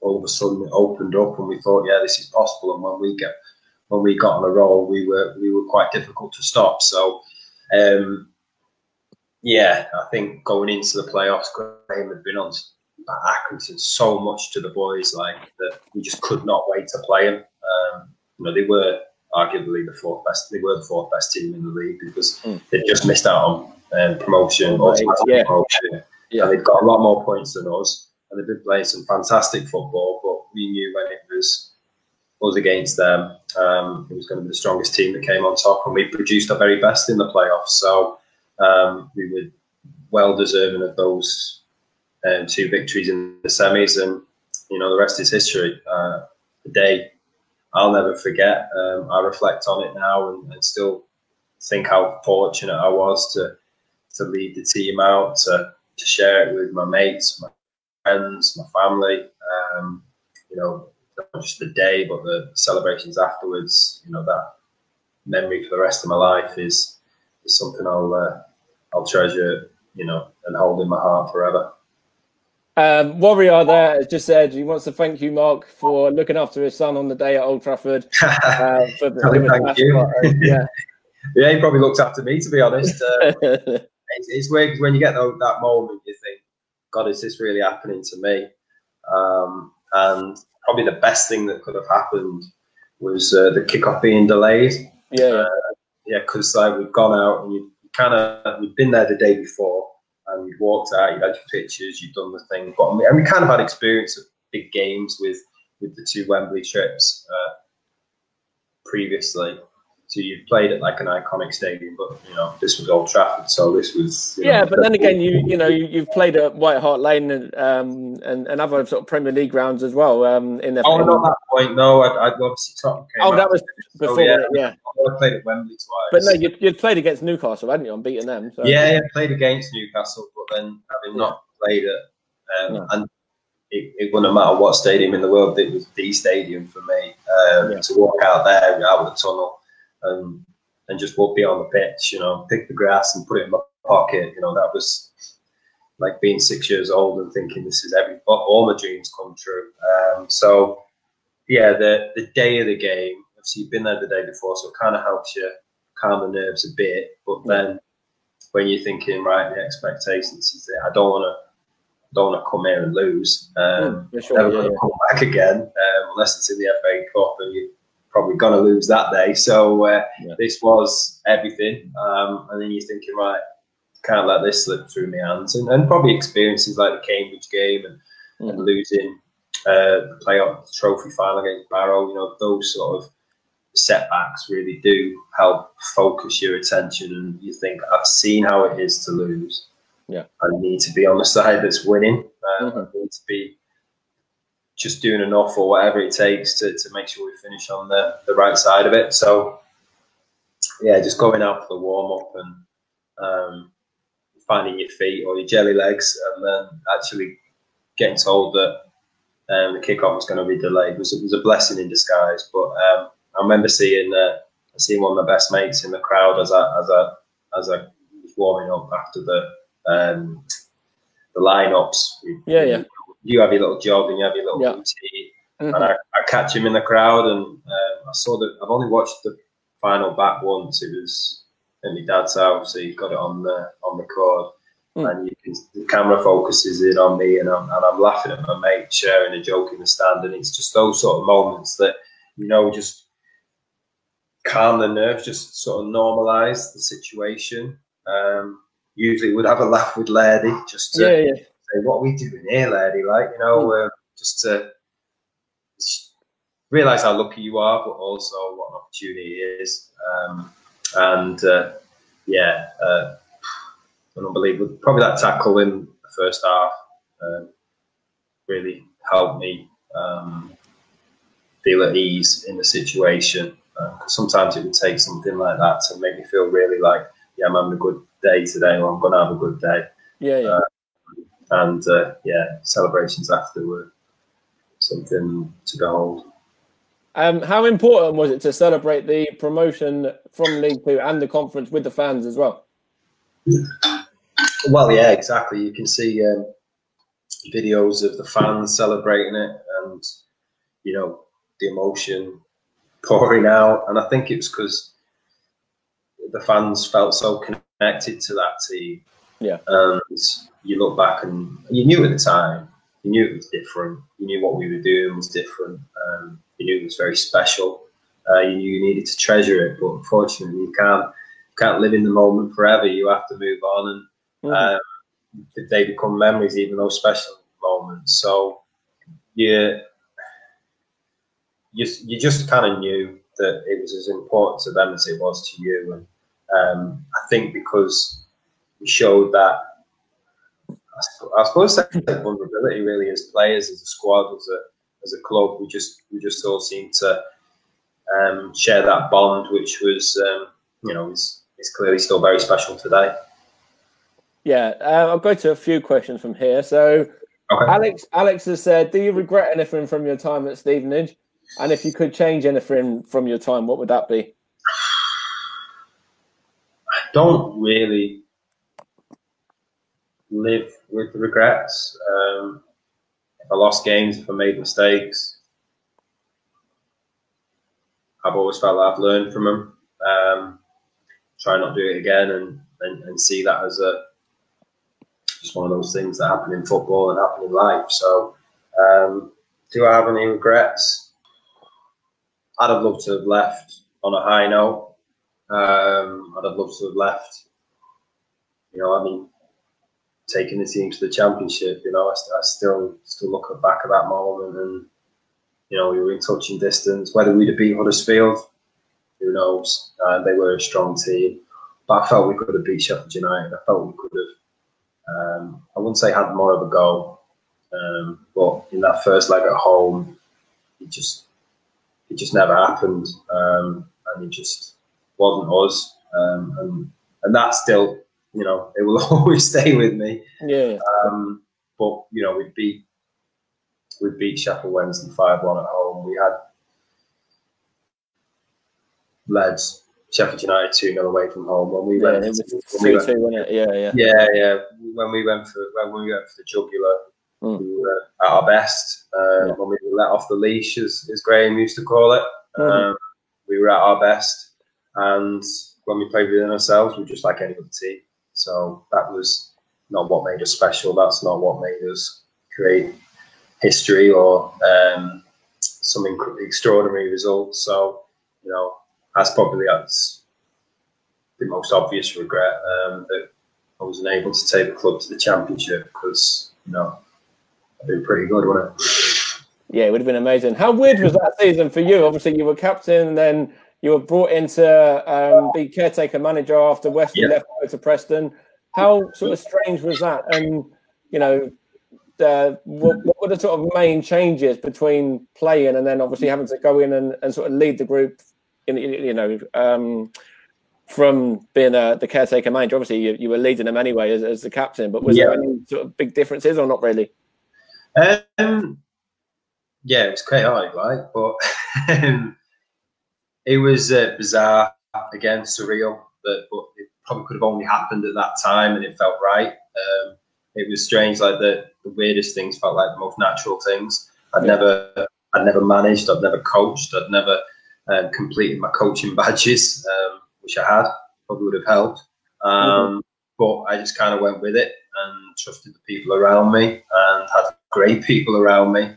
All of a sudden, it opened up, and we thought, yeah, this is possible. And when we got on a roll, we were quite difficult to stop. So, yeah, I think going into the playoffs, Graham had been on accuracy so much to the boys, like that we just could not wait to play them. You know, they were arguably the 4th best. They were the 4th best team in the league because they just missed out on promotion, promotion. Yeah, and they've got a lot more points than us, and they've been playing some fantastic football. But we knew when it was us against them, it was going to be the strongest team that came on top, and we produced our very best in the playoffs. So we were well deserving of those 2 victories in the semis, and you know, the rest is history. The day I'll never forget. I reflect on it now and still think how fortunate I was to lead the team out, to share it with my mates, my friends, my family. You know, not just the day, but the celebrations afterwards. You know, that memory for the rest of my life is something I'll treasure. You know, and hold in my heart forever. Warrior there has just said he wants to thank you, Mark, for looking after his son on the day at Old Trafford. Thank you. Yeah, he probably looked after me, to be honest. It's weird because when you get that moment, you think, God, is this really happening to me? And probably the best thing that could have happened was the kickoff being delayed. Yeah, because like we've gone out and we'd been there the day before. And you'd walked out, you'd had your pictures, you'd done the thing. And we kind of had experience of big games with the 2 Wembley trips previously. So you've played at like an iconic stadium, but you know, this was Old Trafford, so this was but then again, you've played at White Hart Lane and other sort of Premier League grounds as well. In the not that point. No, I'd obviously Tottenham. That was before. Yeah. I played at Wembley twice. But no, you'd played against Newcastle, hadn't you? On beating them. So. Yeah, played against Newcastle, but then having not played at and it wouldn't matter what stadium in the world, it was the stadium for me. To walk out there, out of the tunnel. And just walk beyond the pitch, you know, pick the grass and put it in my pocket. You know, that was like being 6 years old and thinking this is all my dreams come true. So yeah, the day of the game, obviously you've been there the day before, so it kind of helps you calm the nerves a bit. But then when you're thinking, right, the expectations is that I don't want to come here and lose. Never going to come back again unless it's in the FA Cup and you probably going to lose that day. So this was everything. And then you're thinking, right, can't let this slip through my hands. And probably experiences like the Cambridge game and losing the playoff trophy final against Barrow, you know, those sort of setbacks really do help focus your attention. And you think, I've seen how it is to lose. Yeah, I need to be on the side that's winning. I need to be just doing enough or whatever it takes to make sure we finish on the right side of it. So, yeah, just going out for the warm-up and finding your feet or your jelly legs and then actually getting told that the kickoff was going to be delayed was a blessing in disguise. But I remember seeing one of my best mates in the crowd as I was warming up after the lineups. You have your little jog and you have your little routine. And I catch him in the crowd, and I saw that. I've only watched the final back once. It was at my dad's house, so he got it on the cord, and the camera focuses in on me, and I'm laughing at my mate sharing a joke in the stand, and it's just those sort of moments that just calm the nerves, just sort of normalise the situation. Usually would have a laugh with Lairdy just to say, what are we doing here, Lairdy? Like, just to realise how lucky you are, but also what an opportunity it is. Unbelievable. Probably that tackle in the first half really helped me feel at ease in the situation. Sometimes it would take something like that to make me feel really like, I'm having a good day today, or I'm going to have a good day. Yeah. And celebrations after were something to behold. How important was it to celebrate the promotion from League Two and the conference with the fans as well? Well, yeah, exactly. You can see videos of the fans celebrating it, and the emotion pouring out. And I think it was because the fans felt so connected to that team. Yeah. And you look back and you knew at the time, you knew it was different. You knew what we were doing was different. You knew it was very special. You knew you needed to treasure it, but unfortunately, you can't live in the moment forever. You have to move on, and they become memories, even those special moments. So you just kind of knew that it was as important to them as it was to you. And I think because we showed that, I suppose that vulnerability really as players, as a squad, as a club, we just all seemed to share that bond, which was is clearly still very special today. Yeah, I'll go to a few questions from here. So, okay. Alex has said, "Do you regret anything from your time at Stevenage? And if you could change anything from your time, what would that be?" I don't really live with regrets. If I lost games, if I made mistakes, I've always felt like I've learned from them. Try not to do it again, and see that as just one of those things that happen in football and happen in life. So, do I have any regrets? I'd have loved to have left on a high note. I'd have loved to have left. Taking the team to the championship. I still look back at that moment, and we were in touching distance. Whether we'd have beat Huddersfield, who knows? They were a strong team, but I felt we could have beat Sheffield United. I felt we could have. I wouldn't say had more of a go, but in that first leg at home, it just never happened, and it just wasn't us. And that still, it will always stay with me. Yeah. But we beat Sheffield Wednesday 5-1 at home. We had led Sheffield United 2-0 away from home when we went. It was 3-2, wasn't it? Yeah. Yeah. When we went for the jugular, we were at our best. When we were let off the leash, as Graham used to call it, we were at our best. And when we played within ourselves, we were just like any other team. So that was not what made us special. That's not what made us create history or some extraordinary results. So, that's probably the most obvious regret, that I wasn't able to take the club to the championship, because, I'd been pretty good, wouldn't it? Yeah, it would have been amazing. How weird was that season for you? Obviously, you were captain, and then you were brought in to be caretaker manager after Wesley left to Preston. How sort of strange was that? And, what were the sort of main changes between playing and then obviously having to go in and sort of lead the group, from being the caretaker manager? Obviously, you were leading them anyway as the captain, but was there any sort of big differences or not really? Yeah, it was chaotic, right? But it was bizarre, again, surreal. But it probably could have only happened at that time, and it felt right. It was strange, like the weirdest things felt like the most natural things. I'd never managed, I'd never coached, I'd never completed my coaching badges, which I had, probably would have helped. But I just kind of went with it and trusted the people around me, and had great people around me.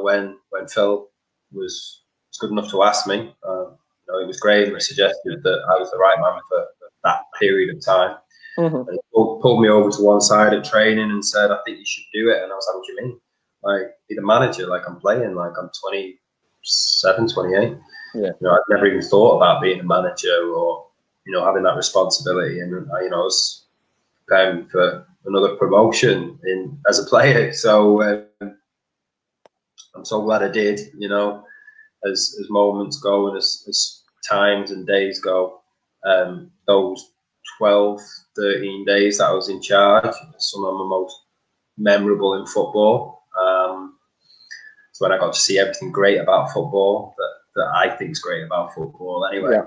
When Phil was good enough to ask me, it was Graham that suggested that I was the right man for that period of time. And he pulled me over to one side at training and said, "I think you should do it." And I was like, "What do you mean? Like, be the manager? Like, I'm playing, like I'm 27, 28. Yeah. I'd never even thought about being a manager or, having that responsibility. And I was preparing for another promotion as a player. So I'm so glad I did, as moments go and as times and days go. Those 12, 13 days that I was in charge. Some of my most memorable in football. So when I got to see everything great about football that I think is great about football anyway.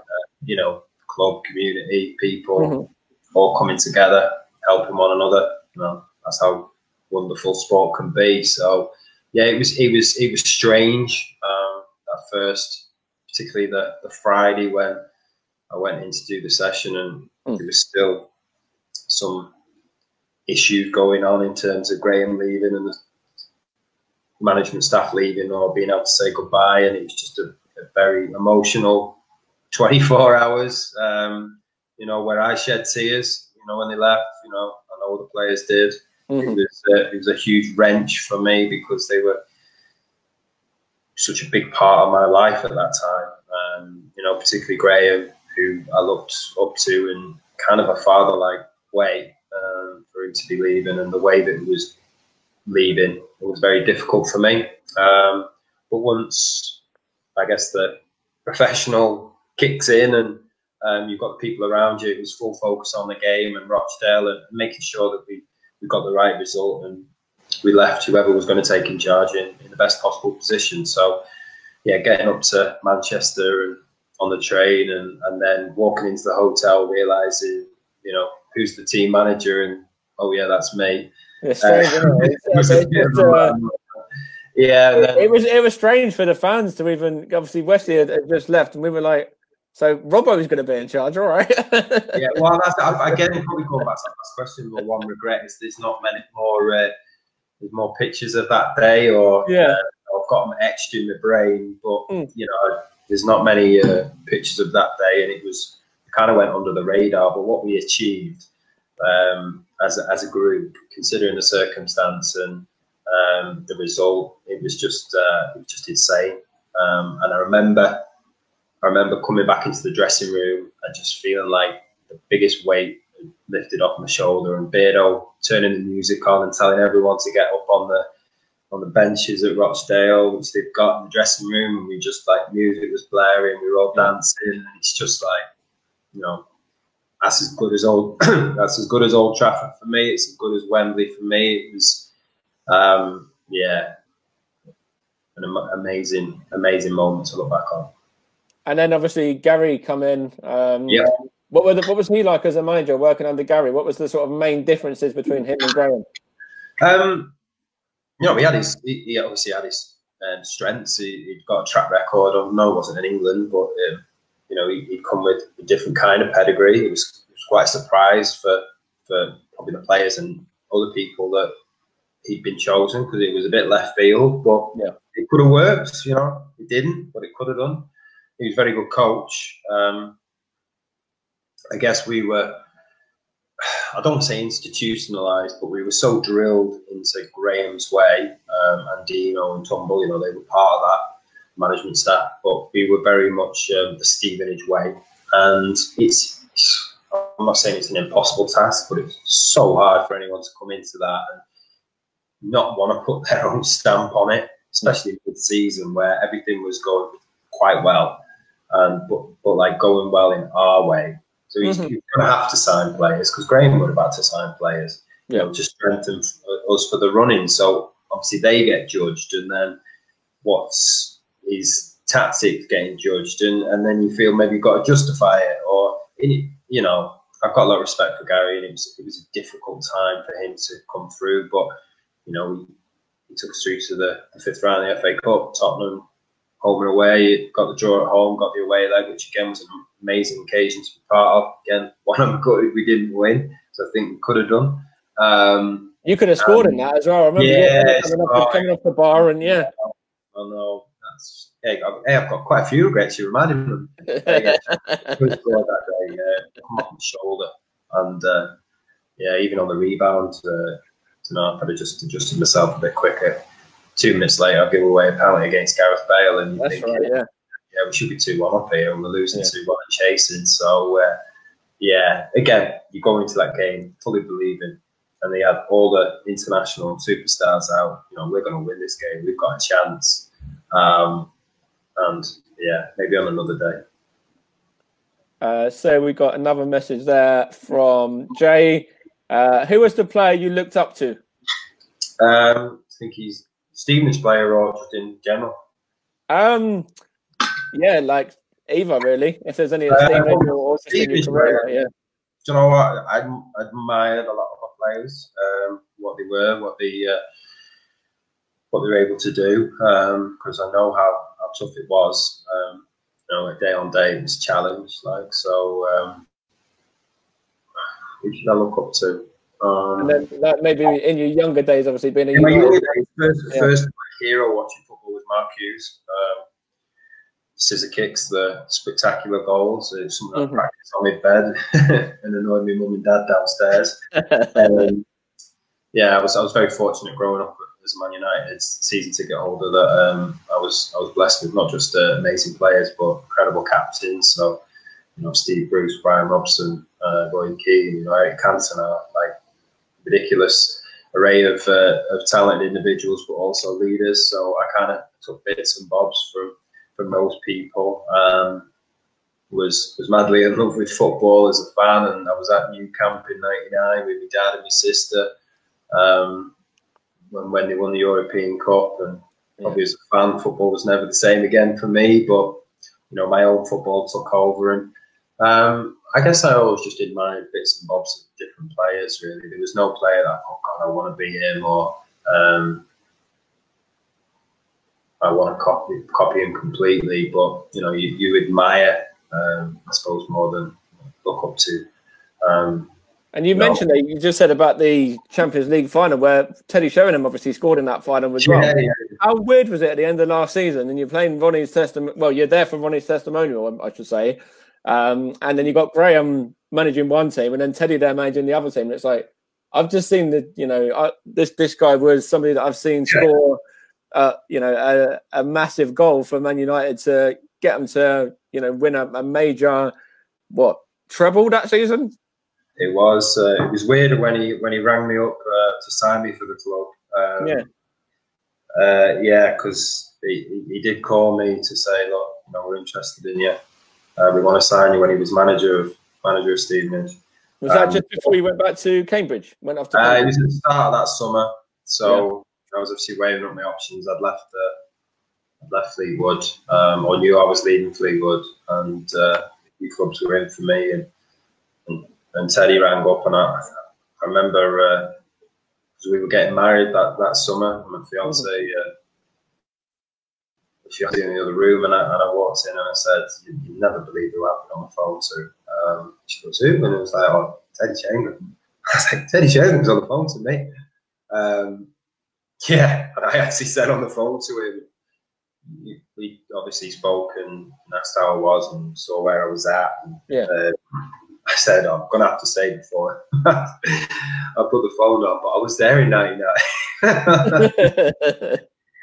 You know, club, community, people all coming together, helping one another. You know, that's how wonderful sport can be. So yeah, it was strange at first, particularly the Friday when I went in to do the session, and there was still some issues going on in terms of Graham leaving and the management staff leaving or being able to say goodbye, and it was just a very emotional 24 hours. You know, where I shed tears. You know, when they left. You know, I know the players did. It was a huge wrench for me because they were such a big part of my life at that time. You know, particularly Graham, who I looked up to in kind of a father-like way, for him to be leaving, and the way that he was leaving, it was very difficult for me. But once, I guess, the professional kicks in and you've got the people around you who's full focus on the game and Rochdale and making sure that we got the right result, and we left whoever was going to take in charge in the best possible position. So, yeah, getting up to Manchester and on the train and then walking into the hotel, realising, you know, who's the team manager, and oh yeah, that's me. It's strange, it was strange for the fans to even, obviously Wesley had just left and we were like, so Robbo's going to be in charge, all right? Yeah, well, that's again probably going back to that last question. But one regret is there's not many more. There's more pictures of that day, or I've got them etched in my brain. But you know, there's not many pictures of that day, and it kind of went under the radar. But what we achieved as a group, considering the circumstance and the result, it was just insane. And I remember coming back into the dressing room and just feeling like the biggest weight lifted off my shoulder, and Beardo turning the music on and telling everyone to get up on the benches at Rochdale, which they've got in the dressing room, and we just, like, music was blaring, we were all dancing, and it's just like, you know, that's as good as Old Trafford for me. It's as good as Wembley for me. It was an amazing moment to look back on. And then obviously Gary come in. What was he like as a manager working under Gary? What was the sort of main differences between him and Graham? You know, he obviously had his strengths. He'd got a track record. I know it wasn't in England, but you know, he'd come with a different kind of pedigree. It was quite a surprise for probably the players and other people that he'd been chosen, because it was a bit left field. But it could have worked. You know, it didn't, but it could have done. He was a very good coach. I guess we were, I don't want to say institutionalised, but we were so drilled into Graham's way, and Dino and Tumble, you know, they were part of that management staff, but we were very much the Stevenage way. And I'm not saying it's an impossible task, but it's so hard for anyone to come into that and not want to put their own stamp on it, especially mid-season where everything was going quite well, but like going well in our way. So he's going to have to sign players, because Graham would have had to sign players, you know, to strengthen us for the running. So obviously they get judged, and then what's his tactics getting judged, and then you feel maybe you've got to justify it, or you know, I've got a lot of respect for Gary, and it was a difficult time for him to come through, but you know, he took us through to the fifth round of the FA Cup, Tottenham, home and away, got the draw at home, got the away leg, which again was an amazing occasion to be part of. Again, one I'm gutted we didn't win, so I think we could have done. You could have scored in that as well. I remember coming off the bar, and I know. I've got quite a few regrets. You reminded me. Good score that day. Come off the shoulder, and even on the rebound, if I'd have just adjusted myself a bit quicker. 2 minutes later, I'll give away a penalty against Gareth Bale, and you think, we should be 2-1 up here, and we're losing 2-1 and chasing. So, again, you go into that game fully believing, and they had all the international superstars out. You know, we're going to win this game. We've got a chance. And maybe on another day. So we got another message there from Jay. Who was the player you looked up to? I think he's Stevenage player or just in general. Yeah, like either really. If there's any at Stevenage or just in your career, yeah. Do you know what? I admired a lot of our players, what they were, what they were able to do, because I know how tough it was. You know, day on day it was a challenge. Like so, who should I look up to? And then like maybe in your younger days, obviously being a in my younger days, first hero watching football was Mark Hughes. Scissor kicks, the spectacular goals. It's something I practiced on my bed and annoyed my mum and dad downstairs. Yeah, I was very fortunate growing up as a Man United season ticket holder that I was blessed with not just amazing players but incredible captains. So you know, Steve Bruce, Brian Robson, Roy Keane, you know, Eric Cantona, like ridiculous array of talented individuals, but also leaders. So I kind of took bits and bobs from those people. Was madly in love with football as a fan, and I was at New Camp in '99 with my dad and my sister when they won the European Cup. And probably as a fan, football was never the same again for me. But you know, my own football took over, and I guess I always just admired bits and bobs of different players. Really, there was no player that oh God, I want to be him, or I want to copy him completely. But you know, you admire, I suppose, more than look up to. And you mentioned that you just said about the Champions League final where Teddy Sheringham obviously scored in that final as well. Yeah. How weird was it at the end of last season? And you're playing Ronnie's testimonial. Well, you're there for Ronnie's testimonial, I should say. And then you got Graham managing one team and then Teddy there managing the other team. And it's like, I've just seen this guy was somebody that I've seen score, a massive goal for Man United to get them to, win a major, treble that season. It was weird when he rang me up to sign me for the club. Because he did call me to say, look, we're interested in you. We want to sign you when he was manager of Stevenage. Was that just before you went back to Cambridge? Went off to Cambridge? It was at the start of that summer. So I was obviously weighing up my options. I'd left Fleetwood, or knew I was leaving Fleetwood, and a few clubs were in for me. And Teddy rang up, and I remember because we were getting married that summer. My fiance, she was in the other room, and I walked in and I said, "You never believe who I've been on the phone to." She goes, "Who?" And it was like, "Oh, Teddy Sheringham." I was like, "Teddy Sheringham's on the phone to me." And I actually said on the phone to him. We obviously spoke and asked how I was and saw where I was at. And, I said, I'm going to have to say before I put the phone on, but I was there in '99.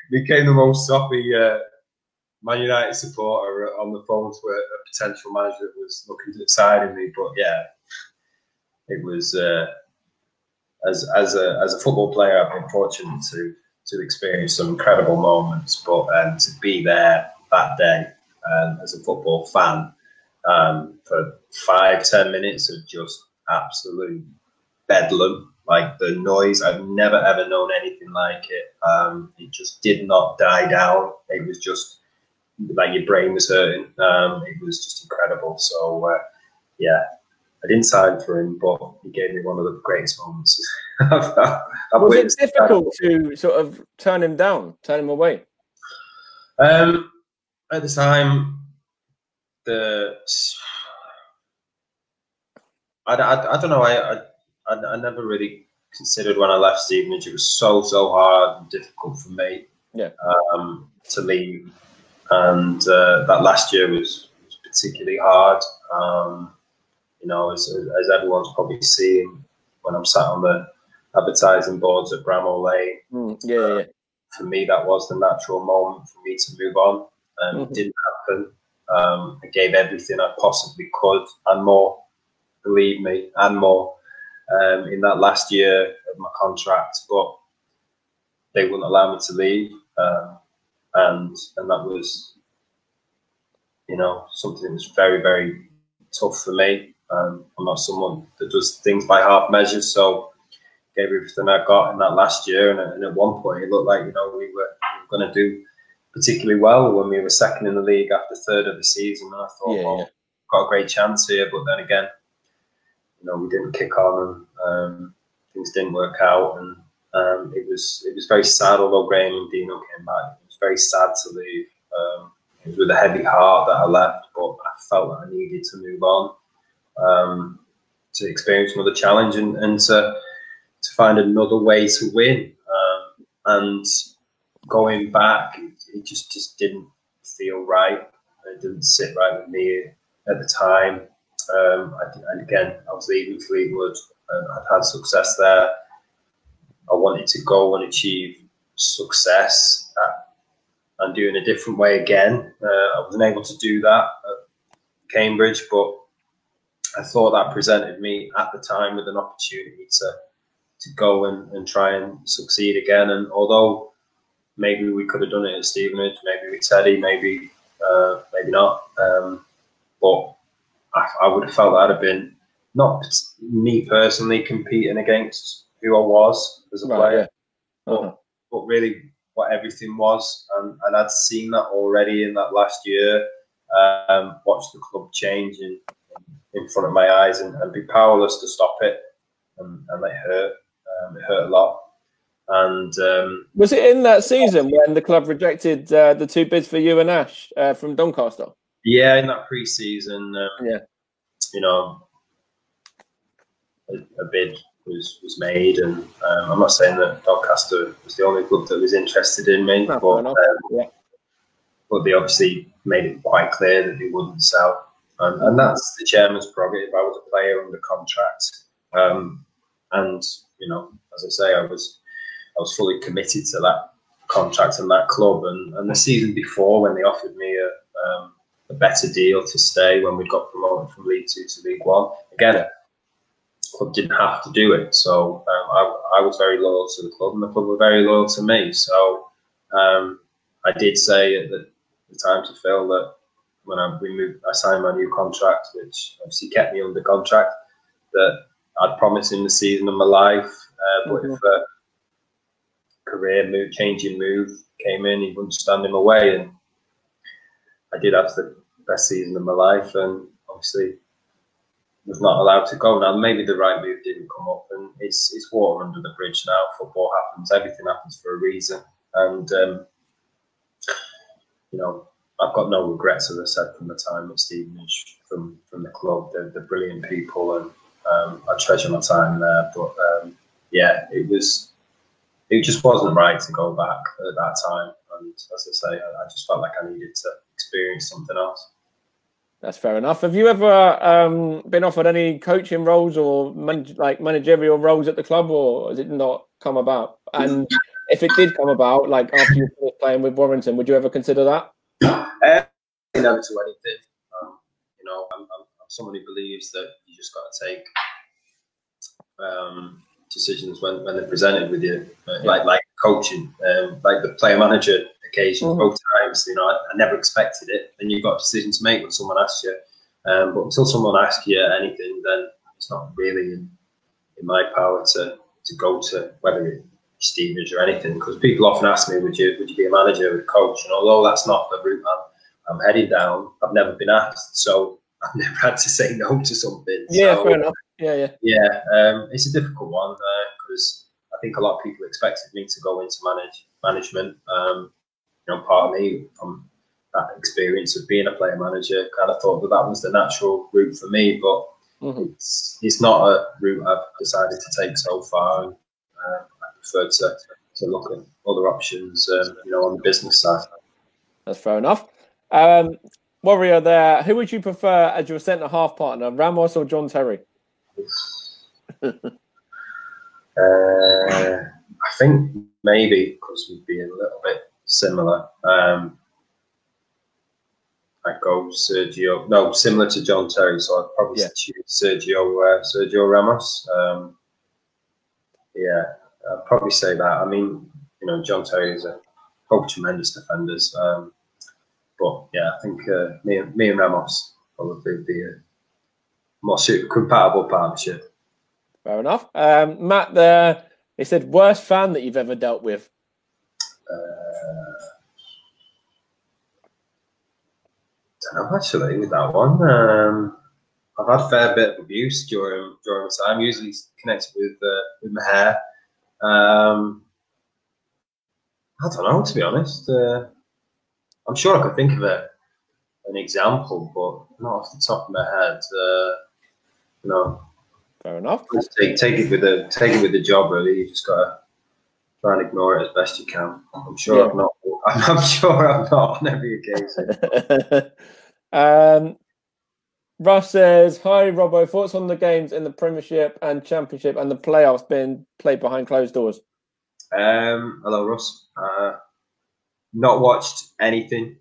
Became the most soppy Man United supporter on the phone to a potential manager that was looking at signing me. But yeah, it was as a football player, I've been fortunate to experience some incredible moments, but to be there that day as a football fan. For 5-10 minutes of just absolute bedlam, like the noise. I've never ever known anything like it. It just did not die down. It was just like your brain was hurting. It was just incredible. So I didn't sign for him, but he gave me one of the greatest moments. Was it difficult to sort of turn him down, turn him away? At the time, I don't know. I never really considered when I left Stevenage. It was so hard and difficult for me to leave, and that last year was particularly hard. As everyone's probably seen when I'm sat on the advertising boards at Bramall Lane. For me, that was the natural moment for me to move on, and it didn't happen. I gave everything I possibly could and more, believe me, and more in that last year of my contract, but they wouldn't allow me to leave, and that was, something that was very, very tough for me. I'm not someone that does things by half measures, so gave everything I got in that last year. And at one point, it looked like we were going to do particularly well when we were second in the league after third of the season. And I thought, got a great chance here. But then again, we didn't kick on, and things didn't work out. And it was very sad. Although Graham and Dino came back, it was very sad to leave. It was with a heavy heart that I left, but I felt that I needed to move on, to experience another challenge and to find another way to win. And going back, it just didn't feel right. It didn't sit right with me at the time. And again, I was leaving Fleetwood and I'd had success there. I wanted to go and achieve success and do it in a different way again. I wasn't able to do that at Cambridge, but I thought that presented me at the time with an opportunity to go and try and succeed again. And although maybe we could have done it at Stevenage, maybe with Teddy, maybe not, but I would have felt that'd have been not me personally competing against who I was as a player, but really what everything was. And I'd seen that already in that last year, watched the club change in front of my eyes and be powerless to stop it. And it hurt. It hurt a lot. And was it in that season when the club rejected the 2 bids for you and Ash from Doncaster? Yeah, in that pre-season, a bid was made, and I'm not saying that Doncaster was the only club that was interested in me, but they obviously made it quite clear that they wouldn't sell, and that's the chairman's prerogative. I was a player under contract, and as I say, I was fully committed to that contract and that club, and the season before when they offered me a better deal to stay when we got promoted from League 2 to League 1. Again, the club didn't have to do it, so I was very loyal to the club, and the club were very loyal to me. So I did say at the time to Phil that when I signed my new contract, which obviously kept me under contract, that I'd promised him the season of my life, but if a changing move came in, he wouldn't stand him away, and I did have the best season of my life, and obviously was not allowed to go. Now maybe the right move didn't come up, and it's water under the bridge now. Football happens, everything happens for a reason, and I've got no regrets, as I said, from the time at Stevenage, from the club. They're brilliant people, and I treasure my time there. But it just wasn't right to go back at that time. And as I say, I just felt like I needed to experience something else. That's fair enough. Have you ever been offered any coaching roles or managerial roles at the club, or has it not come about? And if it did come about, like after you were playing with Warrington, would you ever consider that? Never to anything. I'm someone who believes that you just got to take decisions when they're presented with you, like coaching, like the player manager occasion. Both times, I never expected it. Then you've got a decision to make when someone asks you. But until someone asks you anything, then it's not really in my power to go to whether it's Stevenage or anything. Because people often ask me, would you be a manager or a coach? And although that's not the route I'm heading down, I've never been asked, so I've never had to say no to something. Yeah, fair enough. Yeah. It's a difficult one because I think a lot of people expected me to go into management. Part of me from that experience of being a player manager kind of thought that was the natural route for me, but it's not a route I've decided to take so far. And, I prefer to look at other options, on the business side. That's fair enough. Warrior there, who would you prefer as your centre-half partner, Ramos or John Terry? I think maybe because we'd be a little bit similar. I'd go Sergio. No, similar to John Terry, so I'd probably choose Sergio Ramos. I'd probably say that. I mean, John Terry is both tremendous defenders. But yeah, I think me and Ramos probably be more compatible partnership. Fair enough. Matt there, he said, worst fan that you've ever dealt with? I don't know, actually, with that one. I've had a fair bit of abuse during the time, usually connected with my hair. I don't know, to be honest. I'm sure I could think of an example, but not off the top of my head. No. Fair enough. Just take it with the job. Really, you just gotta try and ignore it as best you can. I'm sure I'm not. I'm sure I'm not on every occasion. Russ says, "Hi, Robbo. Thoughts on the games in the Premiership and Championship and the playoffs being played behind closed doors?" Hello, Russ. Not watched anything.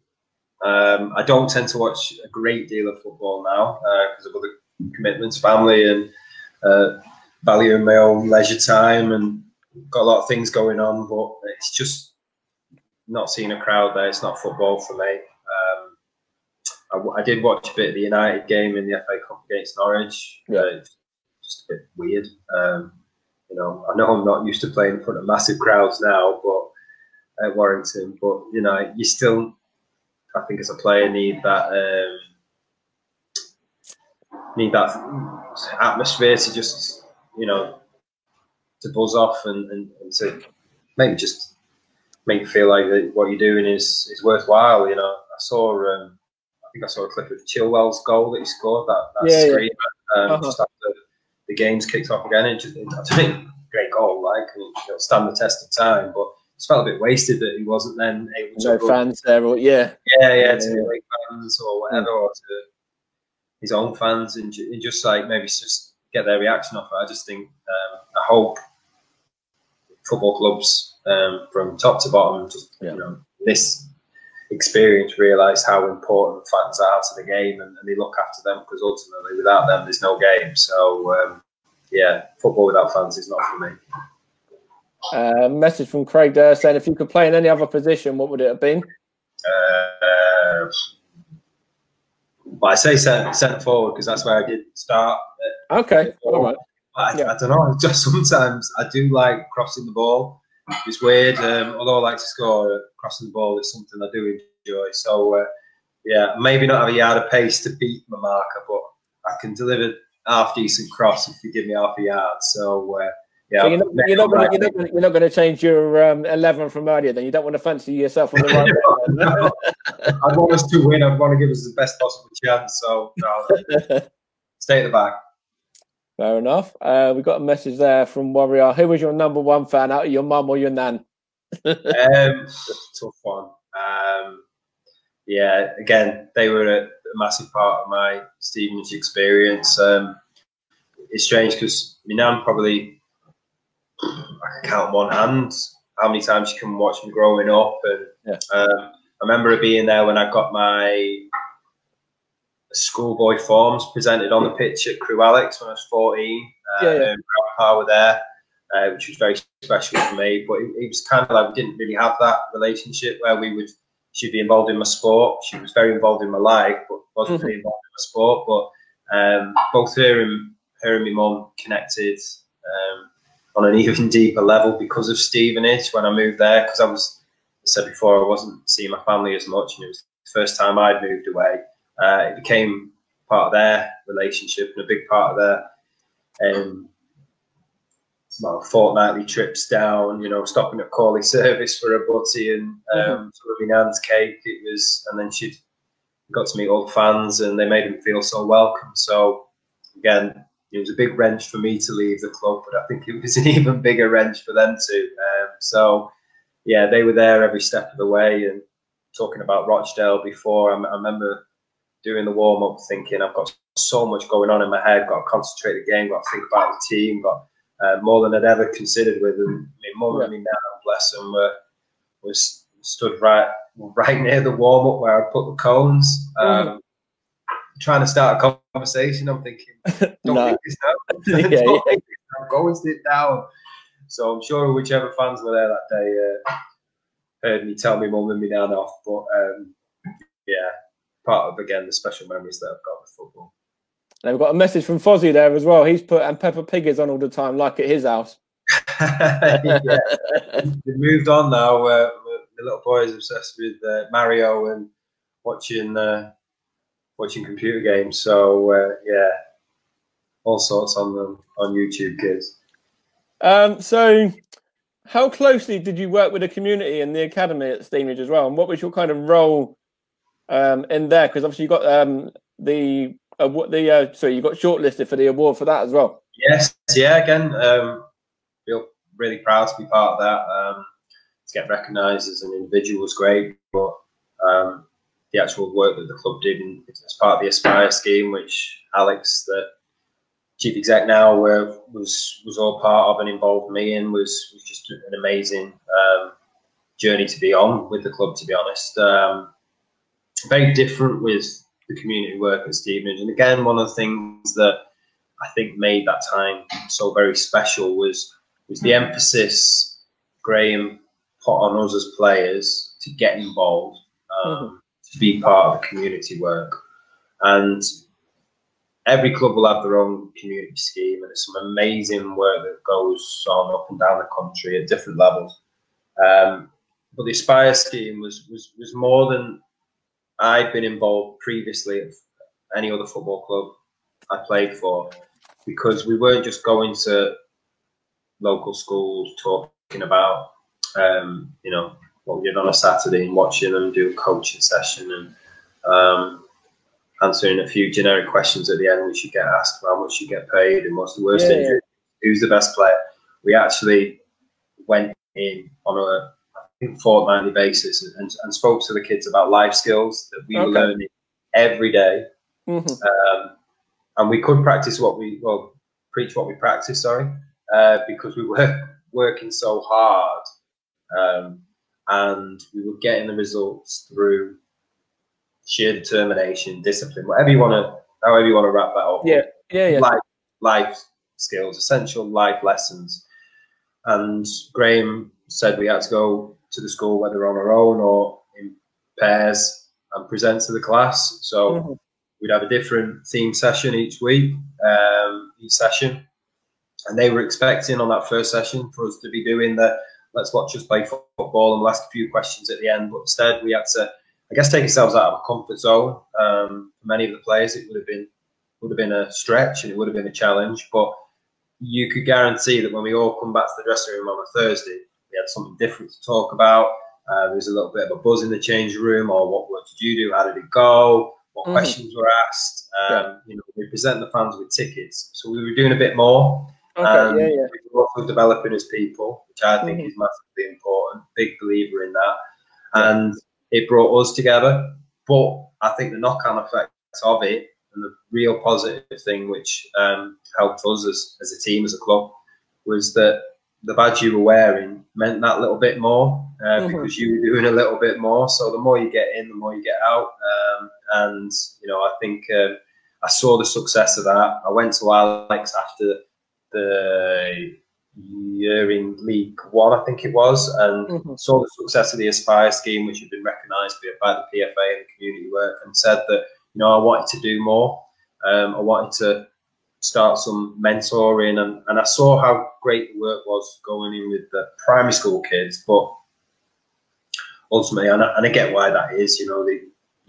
I don't tend to watch a great deal of football now because of other commitments, family, and valuing my own leisure time, and got a lot of things going on. But it's just not seeing a crowd there. It's not football for me. I did watch a bit of the United game in the FA Cup against Norwich. It's just a bit weird. You know, I know I'm not used to playing in front of massive crowds now, but at Warrington. But you know, you still, I think, as a player, need that atmosphere to just, you know, to buzz off and to maybe just make you feel like that what you're doing is worthwhile. You know, I think I saw a clip of Chilwell's goal that he scored, that scream just after the game's kicked off again. It's a great goal, like, and it'll stand the test of time, but it's felt a bit wasted that he wasn't then able to. No fans there, or to the away fans or whatever, or to his own fans, and just like maybe just get their reaction off it. I just think I hope football clubs from top to bottom, just you know, this experience realise how important fans are to the game, and they look after them, because ultimately without them there's no game. So football without fans is not for me. Message from Craig there saying, if you could play in any other position, what would it have been? Well, I say centre forward because that's where I did start. Okay, all right. I don't know. Just sometimes I do like crossing the ball. It's weird. Although I like to score, crossing the ball is something I do enjoy. So maybe not have a yard of pace to beat my marker, but I can deliver half decent cross if you give me half a yard. So so you're not going to change your 11 from earlier. Then you don't want to fancy yourself on the right. I'd want us to win. I'd want to give us the best possible chance. So no, stay at the back. Fair enough. We got a message there from Warrior. Who was your number one fan out of your mum or your nan? Tough one. Again, they were a massive part of my Stevenage experience. It's strange because my nan probably, I can count on one hand how many times she can watch me growing up. And I remember her being there when I got my schoolboy forms presented on the pitch at Crewe Alex when I was 14. Grandpa were there, which was very special for me. But it was kind of like we didn't really have that relationship where she'd be involved in my sport. She was very involved in my life, but wasn't really involved in my sport. But both her and my mum connected on an even deeper level because of Stevenage when I moved there. Because I said before, I wasn't seeing my family as much, and it was the first time I'd moved away. It became part of their relationship and a big part of their fortnightly trips down, stopping at Cawley Service for a butty and some of my nan's cake. And then she got to meet all the fans and they made them feel so welcome. So again, it was a big wrench for me to leave the club, but I think it was an even bigger wrench for them too. They were there every step of the way. And talking about Rochdale before, I remember doing the warm-up thinking, I've got so much going on in my head, got to concentrate the game, got to think about the team, got more than I'd ever considered with them. My mum and me now, bless them, was stood right near the warm-up where I put the cones, trying to start a conversation. I'm thinking, don't think this now. Go and sit down. So I'm sure whichever fans were there that day heard me tell my mum and me nan off. But part of, again, the special memories that I've got with football. And we've got a message from Fozzie there as well. He's put, and Peppa Pig is on all the time, like at his house. Yeah, we've moved on now. The little boy is obsessed with Mario and watching computer games. So yeah, all sorts on them on YouTube, kids. So how closely did you work with the community and the academy at Stevenage as well? And what was your kind of role in there? Because obviously you got you got shortlisted for the award for that as well. Yes, yeah. Again, feel really proud to be part of that. To get recognised as an individual was great, but the actual work that the club did as part of the Aspire scheme, which Alex, the chief exec now, was all part of and involved me in, was just an amazing journey to be on with the club, to be honest. Very different with the community work at Stevenage. And again, one of the things that I think made that time so very special was the emphasis Graham put on us as players to get involved, to be part of the community work. And every club will have their own community scheme, and there's some amazing work that goes on up and down the country at different levels. But the Aspire scheme was more than I'd been involved previously at any other football club I played for, because we weren't just going to local schools talking about what we did on a Saturday and watching them do a coaching session and answering a few generic questions at the end, which you get asked how much you get paid and what's the worst injury, who's the best player. We actually went in on a fortnightly basis and spoke to the kids about life skills that we were learning every day. And we could practice preach what we practice, because we were working so hard, and we were getting the results through sheer determination, discipline, however you want to wrap that up. Life skills, essential life lessons. And Graham said we had to go to the school, whether on our own or in pairs, and present to the class. So we'd have a different theme session each week, each session. And they were expecting on that first session for us to be doing the let's watch us play football, and we'll ask a few questions at the end. But instead we had to, I guess, take ourselves out of our comfort zone. For many of the players, it would have been a stretch and it would have been a challenge. But you could guarantee that when we all come back to the dressing room on a Thursday, we had something different to talk about. There was a little bit of a buzz in the change room, or what work did you do? How did it go? What questions were asked? We present the fans with tickets, so we were doing a bit more. We were also developing as people, which I think is massively important. Big believer in that, and it brought us together. But I think the knock-on effects of it, and the real positive thing which helped us as a team, as a club, was that the badge you were wearing meant that little bit more, because you were doing a little bit more. So the more you get in, the more you get out. And I think I saw the success of that. I went to Alex after the year in League One, I think it was, and saw the success of the Aspire scheme, which had been recognised by the PFA and the community work, and said that I wanted to do more. I wanted to start some mentoring, and I saw how great the work was going in with the primary school kids. But ultimately, and I get why that is, you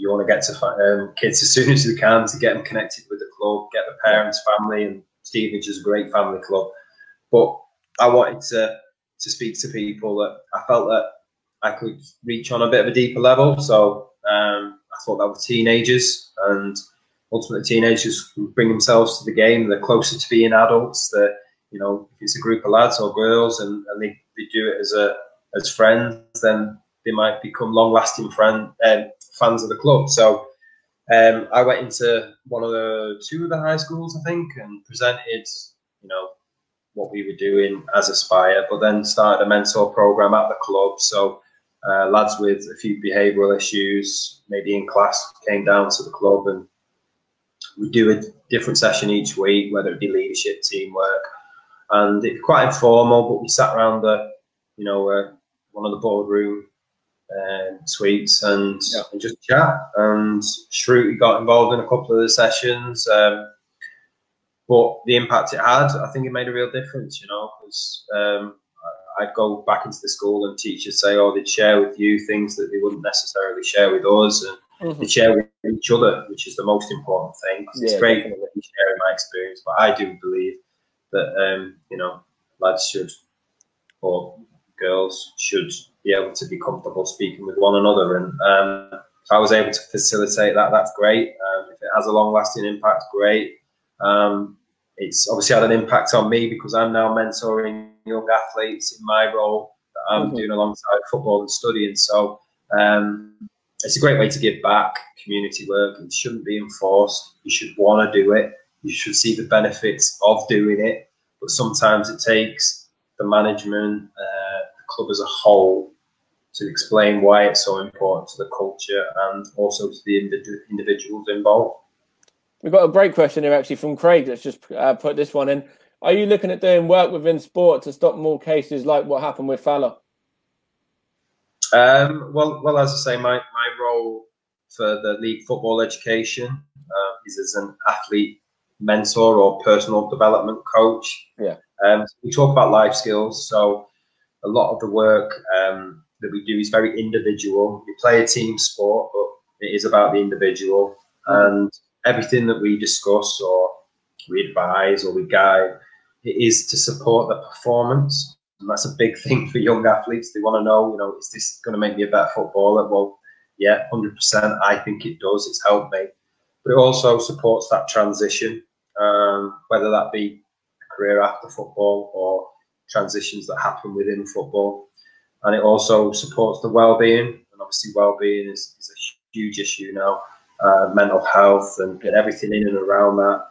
want to get to kids as soon as you can to get them connected with the club, get the parents, family, and Stevenage is a great family club. But I wanted to speak to people that I felt that I could reach on a bit of a deeper level. So I thought that were teenagers, and ultimately teenagers who bring themselves to the game. They're closer to being adults. If it's a group of lads or girls and they do it as friends, then they might become long-lasting fans of the club. So I went into two of the high schools, I think, and presented, what we were doing as Aspire, but then started a mentor program at the club. So lads with a few behavioural issues, maybe in class, came down to the club, and we do a different session each week, whether it be leadership, teamwork, and it's quite informal. But we sat around one of the boardroom suites and just chat. And Shruti got involved in a couple of the sessions. But the impact it had, I think it made a real difference, you know, because I'd go back into the school and teachers say, oh, they'd share with you things that they wouldn't necessarily share with us, and they'd share with each other, which is the most important thing. It's great that you share my experience, but I do believe that, you know, lads should, or girls should be able to be comfortable speaking with one another. And if I was able to facilitate that, that's great. If it has a long-lasting impact, great. It's obviously had an impact on me because I'm now mentoring young athletes in my role that I'm doing alongside football and studying. So it's a great way to give back. Community work, it shouldn't be enforced. You should want to do it. You should see the benefits of doing it. But sometimes it takes the management, the club as a whole, to explain why it's so important to the culture and also to the individuals involved. We've got a great question here actually from Craig that's just put this one in. Are you looking at doing work within sport to stop more cases like what happened with Fowler? Well, as I say, my role for the league football education is as an athlete mentor or personal development coach. Yeah. We talk about life skills, so a lot of the work that we do is very individual. We play a team sport, but it is about the individual, and everything that we discuss or we advise or we guide, it is to support the performance. And that's a big thing for young athletes. They want to know, you know, is this going to make me a better footballer? Well, yeah, 100%. I think it does. It's helped me. But it also supports that transition, whether that be a career after football or transitions that happen within football. And it also supports the well-being. And obviously well-being is a huge issue now. Mental health and everything in and around that.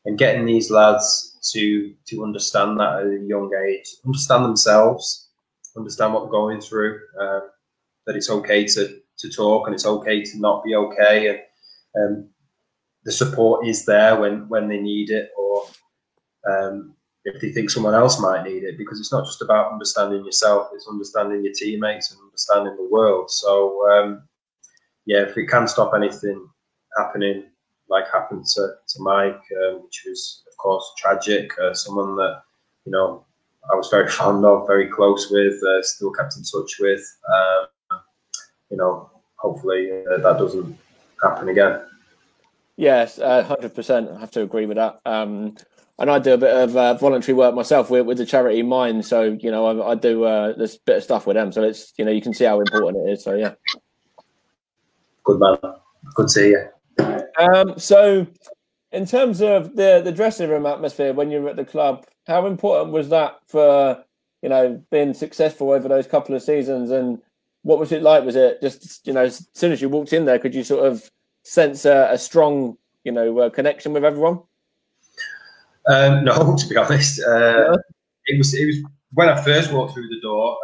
And getting these lads to understand that at a young age, understand themselves, understand what they're going through, that it's okay to talk and it's okay to not be okay, and the support is there when they need it, or if they think someone else might need it, because it's not just about understanding yourself, it's understanding your teammates and understanding the world. So yeah, if we can stop anything happening like happened to Mike, which was of course tragic, someone that, you know, I was very fond of, very close with, still kept in touch with, you know, hopefully that doesn't happen again. Yes, 100%. I have to agree with that. And I do a bit of voluntary work myself with the charity Mind. So, you know, I do this bit of stuff with them. So it's, you know, you can see how important it is. So, yeah. Good man. Good to hear. So in terms of the dressing room atmosphere when you were at the club, how important was that for, you know, being successful over those couple of seasons? And what was it like? Was it just, you know, as soon as you walked in there, could you sort of sense a strong, you know, connection with everyone? No, to be honest. It was when I first walked through the door.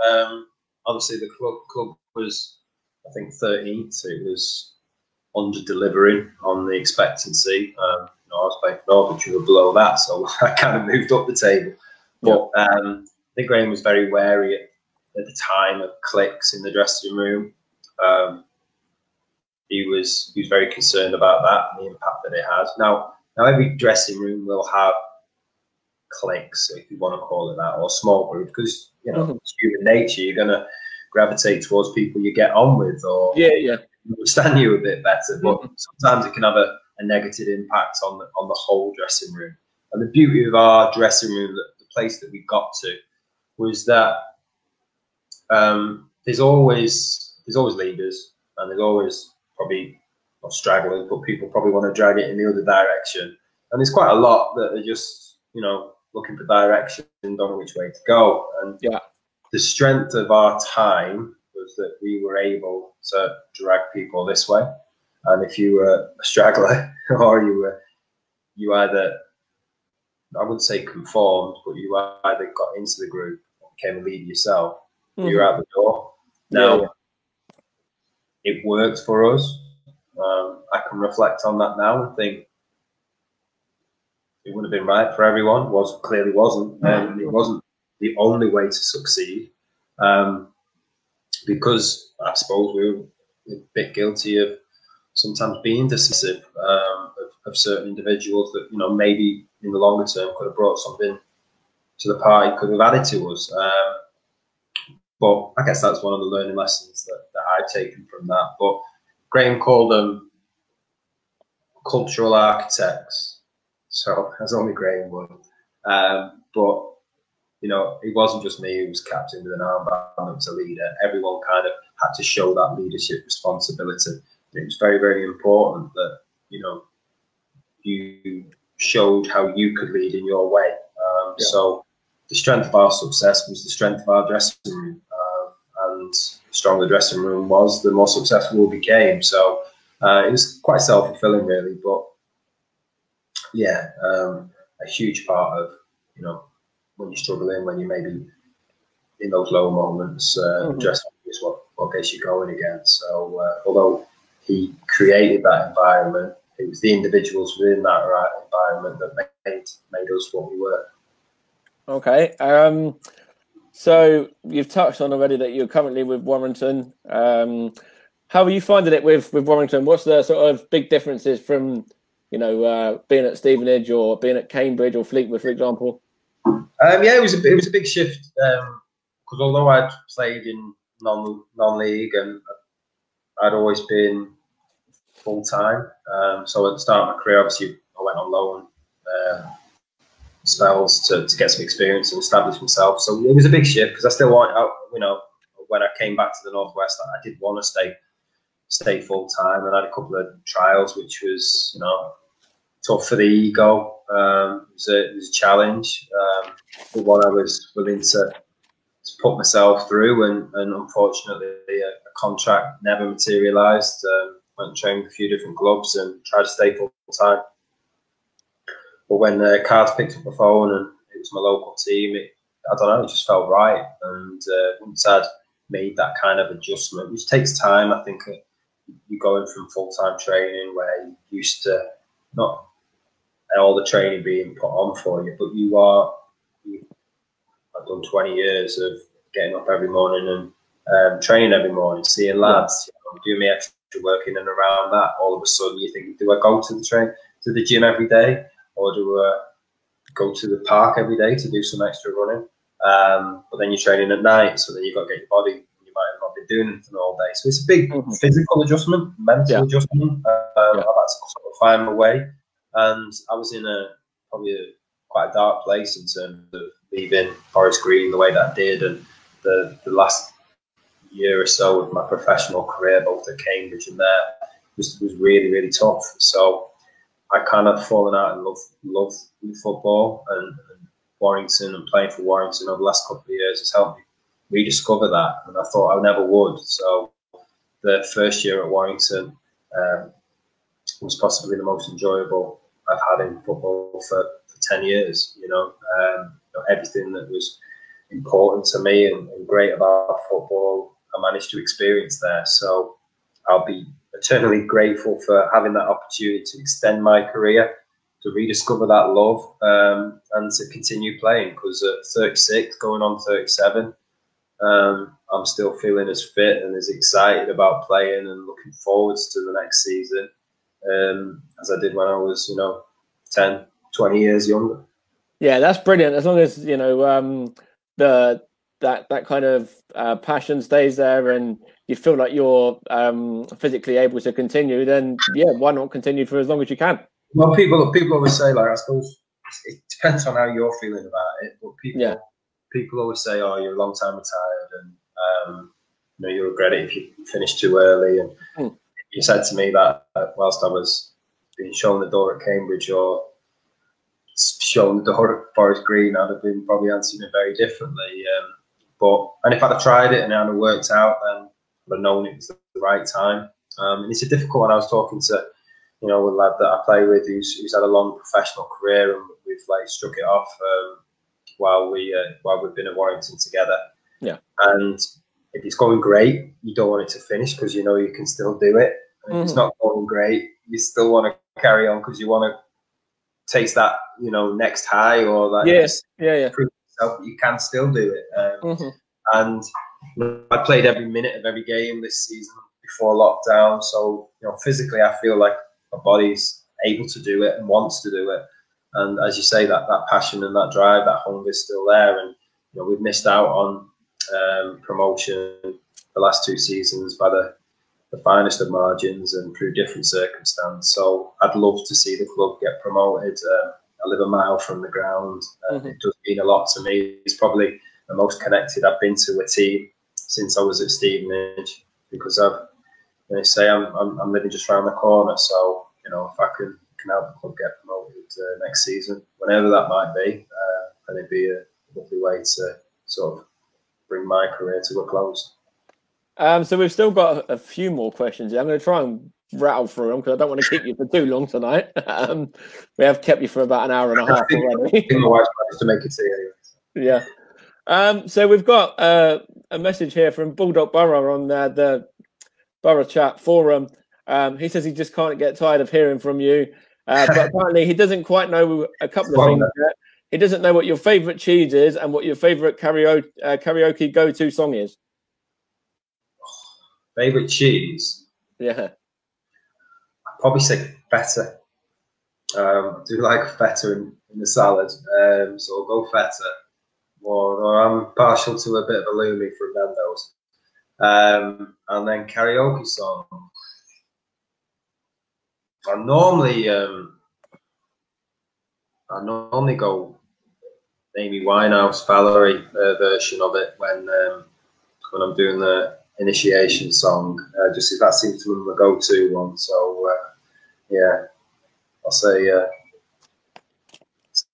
Obviously, the club was, I think, 13th. So it was under-delivering on the expectancy. You know, I was playing for Norwich, who were below that, so I kind of moved up the table. But I think Graham was very wary at the time of cliques in the dressing room. He was very concerned about that and the impact that it has. Now every dressing room will have cliques, if you want to call it that, or small group, because, you know, it's human nature. You're going to gravitate towards people you get on with, or understand you a bit better. But sometimes it can have a negative impact on the whole dressing room. And the beauty of our dressing room, the place that we got to, was that there's always leaders, and there's always probably not stragglers, but people probably want to drag it in the other direction. And there's quite a lot that are just, you know, looking for direction and don't know which way to go. And the strength of our time was that we were able to drag people this way. And if you were a straggler, or you either, I wouldn't say conformed, but you either got into the group or became a leader yourself, you were out the door. Now, it worked for us. I can reflect on that now and think it wouldn't have been right for everyone. Clearly wasn't. And it wasn't the only way to succeed. Because I suppose we were a bit guilty of sometimes being decisive, of of certain individuals that, you know, maybe in the longer term could have brought something to the party, could have added to us. But I guess that's one of the learning lessons that I've taken from that. But Graham called them cultural architects, so that's only Graham would. But you know, it wasn't just me who was captain with an armband, it was a leader. Everyone kind of had to show that leadership responsibility. It was very, very important that, you know, you showed how you could lead in your way. So the strength of our success was the strength of our dressing room. And the stronger the dressing room was, the more successful we became. So it was quite self-fulfilling, really. But yeah, a huge part of, you know, when you're struggling, when you maybe in those low moments, dressing is what gets you going again. So although he created that environment, it was the individuals within that environment that made us what we were. Okay. So you've touched on already that you're currently with Warrington. How are you finding it with Warrington? What's the sort of big differences from, you know, being at Stevenage or being at Cambridge or Fleetwood, for example? Yeah, it was a big shift because although I'd played in non-league and I'd always been full time, so at the start of my career, obviously I went on loan spells to get some experience and establish myself. So it was a big shift because I still want, you know, when I came back to the Northwest, I did want to stay full time, and I had a couple of trials, which was, you know, tough for the ego. It was a challenge, but one I was willing to put myself through, and unfortunately a contract never materialised. Went and trained with a few different clubs and tried to stay full time. But when Cards picked up the phone and it was my local team, I don't know, it just felt right. And once I'd made that kind of adjustment, which takes time, I think you're going from full-time training where you used to not all the training being put on for you, but I've done 20 years of getting up every morning and training every morning, seeing lads, you know, doing my extra work in and around that. All of a sudden you think, do I go to the gym every day, or do I go to the park every day to do some extra running? But then you're training at night, so then you've got to get your body. You might have not been doing anything all day. So it's a big physical adjustment, mental adjustment. I've had to sort of find my way. And I was in quite a dark place in terms of leaving Forest Green the way that I did. And the last year or so of my professional career, both at Cambridge and there, was really, really tough. So I kind of fallen out in love with football, and Warrington and playing for Warrington over the last couple of years has helped me rediscover that, and I thought I never would. So the first year at Warrington was possibly the most enjoyable I've had in football for 10 years. You know, everything that was important to me and great about football, I managed to experience there. So I'll be eternally grateful for having that opportunity to extend my career, to rediscover that love, and to continue playing. Because at 36, going on 37, I'm still feeling as fit and as excited about playing and looking forwards to the next season as I did when I was, you know, 10, 20 years younger. Yeah, that's brilliant. As long as, you know, that kind of passion stays there and you feel like you're physically able to continue, then yeah, why not continue for as long as you can? Well, people always say, like, I suppose it depends on how you're feeling about it, but people always say, oh, you're a long time retired and you know, you regret it if you finish too early. And you said to me that whilst I was being shown the door at Cambridge or shown the door at Forest Green, I'd have been probably answering it very differently. And if I'd have tried it and it hadn't worked out, then I'd have known it was the right time. And it's a difficult one. I was talking to, you know, a lad that I play with who's had a long professional career, and we've like struck it off while we've been at Warrington together. Yeah. And if it's going great, you don't want it to finish because you know you can still do it. And if it's not going great, you still want to carry on because you want to taste that, you know, next high or that. Prove yourself that you can still do it. And you know, I played every minute of every game this season before lockdown, so you know, physically I feel like my body's able to do it and wants to do it. And as you say, that passion and that drive, that hunger is still there. And we've missed out on promotion the last 2 seasons by the finest of margins and through different circumstances. So I'd love to see the club get promoted. I live a mile from the ground. It does mean a lot to me. It's probably the most connected I've been to a team since I was at Stevenage, because I'm living just around the corner. So if I can help the club get promoted next season, whenever that might be, then it'd be a lovely way to sort of bring my career to a close. So we've still got a few more questions. I'm going to try and rattle through them because I don't want to keep you for too long tonight. We have kept you for about an hour and a half already. I think my wife managed to make it see anyway. Yeah. So we've got a message here from Bulldog Borough on the Borough Chat forum. He says he just can't get tired of hearing from you. But apparently he doesn't quite know a couple of things yet. He doesn't know what your favourite cheese is and what your favourite karaoke go-to song is. Favourite cheese? Yeah. I'd probably say feta. I do like feta in the salad, so I'll go feta. Or I'm partial to a bit of halloumi from Nando's. And then karaoke song. I normally go Amy Winehouse, Valerie version of it when I'm doing the initiation song, just if that seems to be my go-to one. So I'll say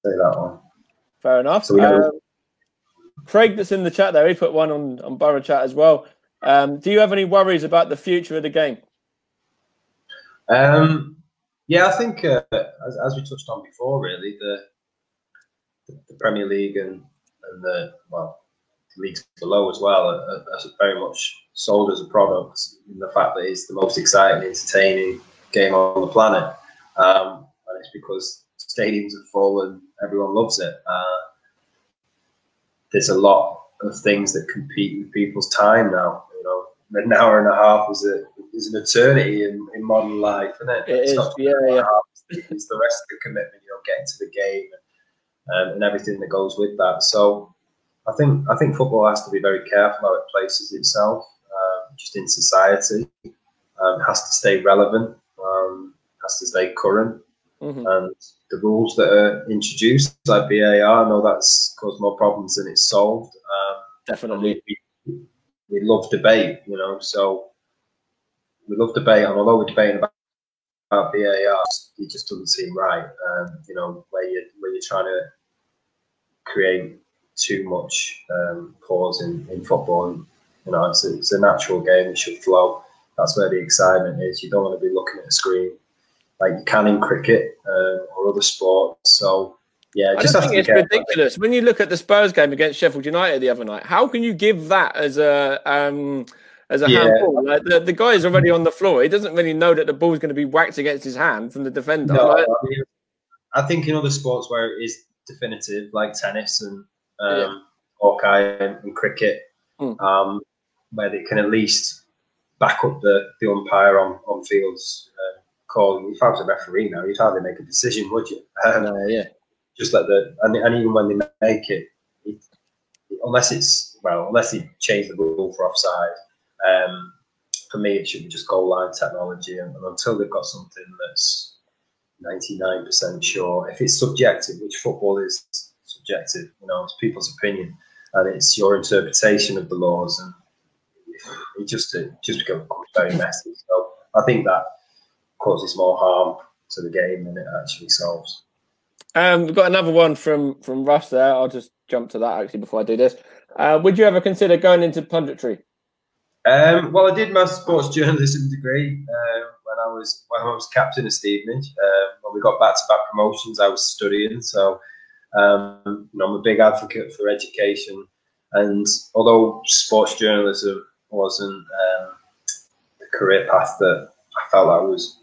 that one. Fair enough. So Craig, that's in the chat there, he put one on Borough Chat as well. Do you have any worries about the future of the game? I think as we touched on before, really the Premier League and the leagues below as well are very much sold as a product in the fact that it's the most exciting, entertaining game on the planet, and it's because stadiums are full and everyone loves it. There's a lot of things that compete with people's time now. An hour and a half is an eternity in modern life, isn't it? It's not it's the rest of the commitment, getting to the game and everything that goes with that. So I think football has to be very careful how it places itself, just in society. It has to stay relevant, has to stay current, and the rules that are introduced, like VAR, I know that's caused more problems than it's solved. Definitely. We love debate, so we love debate, and although we're debating about VAR, it just doesn't seem right. Where you're trying to create too much pause in football. And, it's a natural game; it should flow. That's where the excitement is. You don't want to be looking at a screen like you can in cricket or other sports. So. Yeah, I just think it's ridiculous. When you look at the Spurs game against Sheffield United the other night, how can you give that as a handball? Like the guy is already on the floor. He doesn't really know that the ball's going to be whacked against his hand from the defender. No, I think in other sports where it is definitive, like tennis and Hawkeye and cricket, where they can at least back up the umpire on fields calling. If I was a referee now, you'd hardly make a decision, would you? Just let and even when they make it, unless he changed the rule for offside, for me it should be just goal line technology, and until they've got something that's 99% sure, if it's subjective, which football is subjective, it's people's opinion and it's your interpretation of the laws, and it just becomes very messy. So I think that causes more harm to the game than it actually solves. We've got another one from Russ there. I'll just jump to that actually before I do this. Would you ever consider going into punditry? Well, I did my sports journalism degree when I was captain of Stevenage. When we got back-to-back promotions, I was studying. So I'm a big advocate for education. And although sports journalism wasn't the career path that I felt I was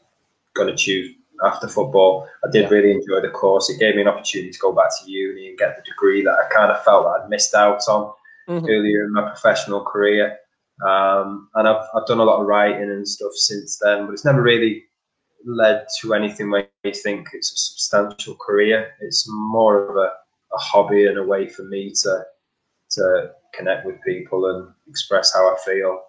going to choose after football, I did really enjoy the course. It gave me an opportunity to go back to uni and get the degree that I kind of felt that I'd missed out on earlier in my professional career. And I've done a lot of writing and stuff since then, but it's never really led to anything where you think it's a substantial career. It's more of a hobby and a way for me to connect with people and express how I feel.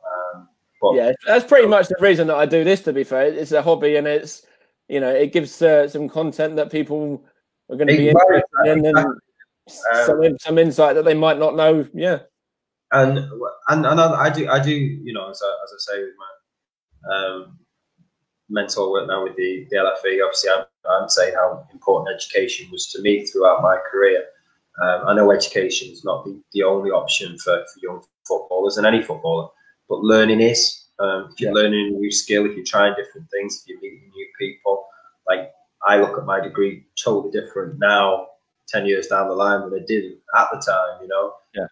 But yeah, that's pretty much the reason that I do this, to be fair. It's a hobby, and it's, you know, it gives some content that people are going to be interested in, and some insight that they might not know. Yeah. And I do, you know, as I say, with my mentor work now with the LFE, obviously I'm saying how important education was to me throughout my career. I know education is not the only option for young footballers and any footballer, but learning is. If you're learning a new skill, if you're trying different things, if you're meeting new people, like I look at my degree totally different now, 10 years down the line than I did at the time, you know. Yeah.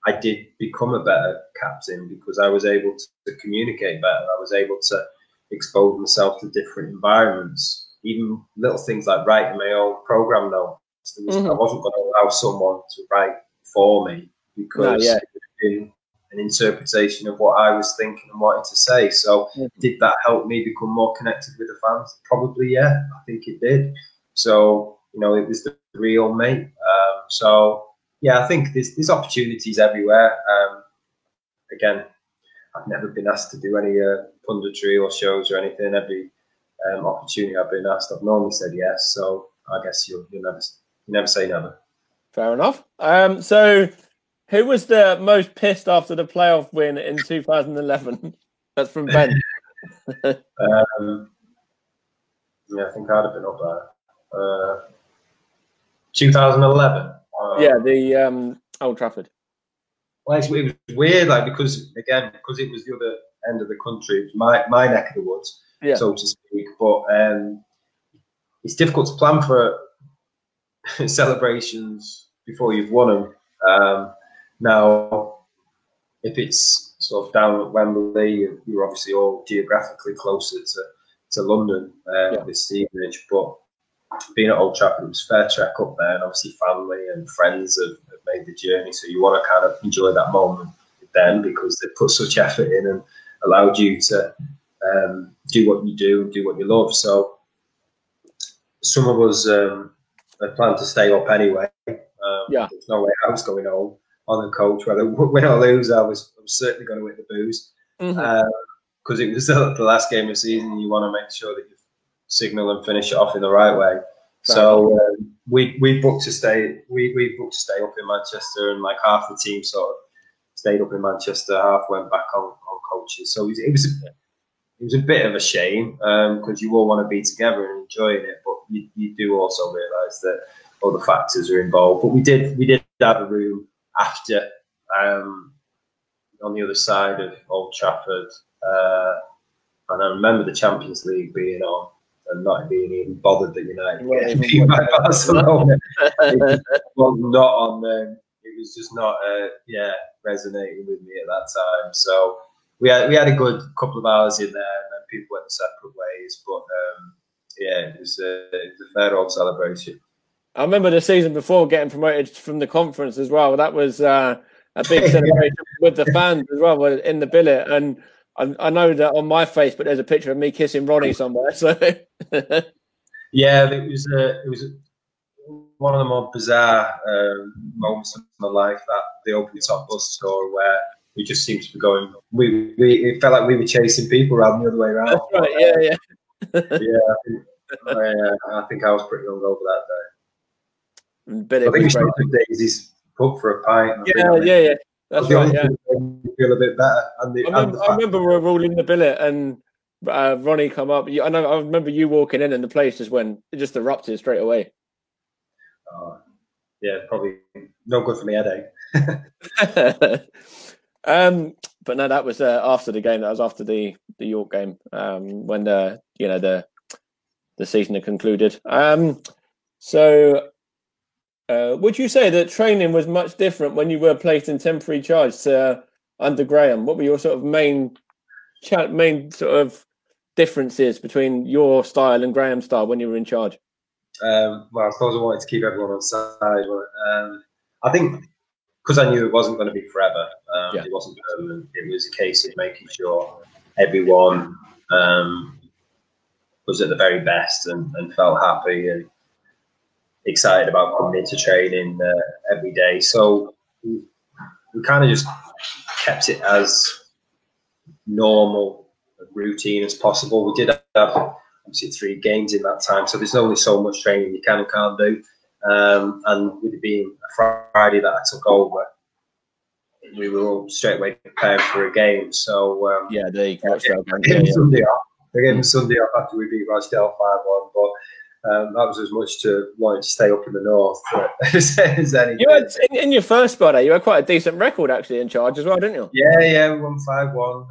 I did become a better captain because I was able to communicate better. I was able to expose myself to different environments, even little things like writing my own program notes. I wasn't going to allow someone to write for me because it would have been an interpretation of what I was thinking and wanting to say. So did that help me become more connected with the fans? Probably, yeah. I think it did. So, you know, it was the real me. So, yeah, I think there's opportunities everywhere. Again, I've never been asked to do any punditry or shows or anything. Every opportunity I've been asked, I've normally said yes. So I guess you never say never. Fair enough. So who was the most pissed after the playoff win in 2011? That's from Ben. Yeah, I think I'd have been up there. 2011. Yeah, the Old Trafford. Well, it was weird, like because it was the other end of the country, it was my neck of the woods, so to speak. But it's difficult to plan for celebrations before you've won them. Now, if it's sort of down at Wembley, you're obviously all geographically closer to London this Stevenage, but being at Old Trafford, it was a fair trek up there, and obviously family and friends have made the journey, so you want to kind of enjoy that moment with them because they put such effort in and allowed you to do what you do and do what you love. So some of us had planned to stay up anyway. There's no way I was going home on the coach. Whether win or lose, I was certainly going to hit the booze because it was the last game of the season. You want to make sure that you signal and finish it off in the right way. So we booked to stay. We booked to stay up in Manchester, and like half the team sort of stayed up in Manchester. Half went back on coaches. So it was a bit of a shame because you all want to be together and enjoying it, but you do also realise that other factors are involved. But we did have a room after on the other side of Old Trafford, and I remember the Champions League being on and not being even bothered that United were getting beat by Barcelona. It was not on them. It was just not resonating with me at that time. So we had a good couple of hours in there, and then people went separate ways. But it was a fair old celebration. I remember the season before getting promoted from the conference as well. That was a big celebration with the fans as well in the billet. And I know that on my Facebook there's a picture of me kissing Ronnie somewhere. So yeah, it was one of the more bizarre moments of my life, that the open top bus score where we just seemed to be going. It felt like we were chasing people rather than the other way around. That's right. I think I was pretty hungover that day. But I think we stopped at Daisy's pub for a pint. Yeah. That's right. Yeah, feel a bit better. I remember we were all in the billet, and Ronnie come up. I remember you walking in, and the place it just erupted straight away. Yeah, probably no good for me headache. But no, that was after the game. That was after the York game, when the season had concluded. So would you say that training was much different when you were placed in temporary charge to under Graham? What were your sort of main sort of differences between your style and Graham's style when you were in charge? Well, I suppose I wanted to keep everyone on side. I think because I knew it wasn't going to be forever. It wasn't permanent. It was a case of making sure everyone was at the very best and felt happy and excited about coming into training every day. So we kind of just kept it as normal and routine as possible. We did have obviously 3 games in that time, so there's only so much training you can and can't do. And with it being a Friday that I took over, we were all straight away prepared for a game. So they gave Sunday off. They gave him Sunday off after we beat Rochdale 5-1, but that was as much to wanting to stay up in the north as anything. You had, in your first spot, you had quite a decent record actually in charge as well, didn't you? Yeah, we won 5-1,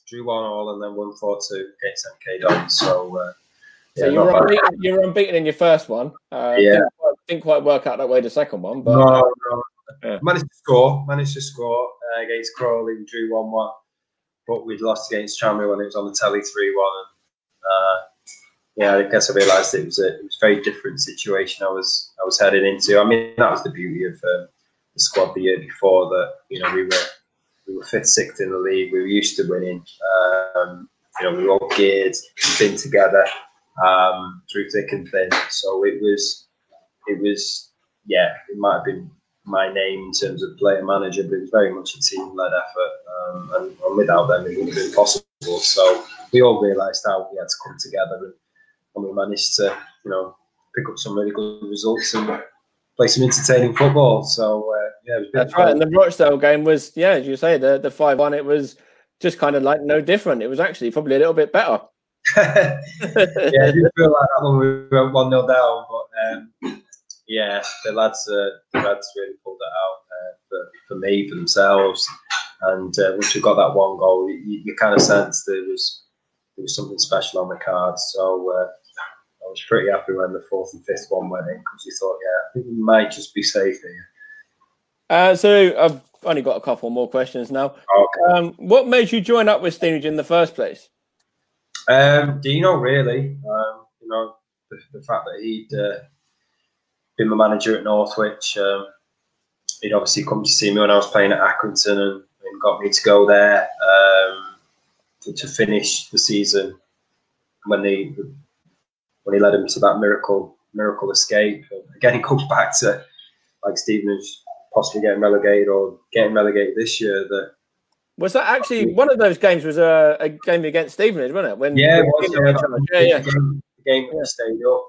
drew 1-1, and then won 4-2 against MK Dons. So you were unbeaten in your first one. Didn't quite work out that way the second one, but no. Yeah. Managed to score against Crawley. We drew 1-1, but we'd lost against Tranmere when it was on the telly 3-1. I guess I realised it was a very different situation I was heading into. I mean, that was the beauty of the squad the year before, that we were 5th, 6th in the league. We were used to winning. We were all geared, been together through thick and thin. So it might have been my name in terms of player manager, but it was very much a team-led effort, and without them it wouldn't have been possible. So we all realised how we had to come together, and we managed to pick up some really good results and play some entertaining football. So it was that's right. And the Rochdale game was, as you say, the 5-1. It was just kind of like no different. It was actually probably a little bit better. I did feel like that when we went 1-0 down, but the lads really pulled that out for me, for themselves. And once we got that one goal, you kind of sensed there was something special on the card. So I was pretty happy when the 4th and 5th one went in, because you thought, I think we might just be safe here. So I've only got a couple more questions now. Okay. What made you join up with Stevenage in the first place? Dino, really. The fact that he'd been my manager at Northwich. He'd obviously come to see me when I was playing at Accrington and got me to go there to finish the season when he led him to that miracle escape. Again, it goes back to like Stevenage possibly getting relegated this year. Was that actually one of those games? Was a game against Stevenage, wasn't it? The game that stayed up.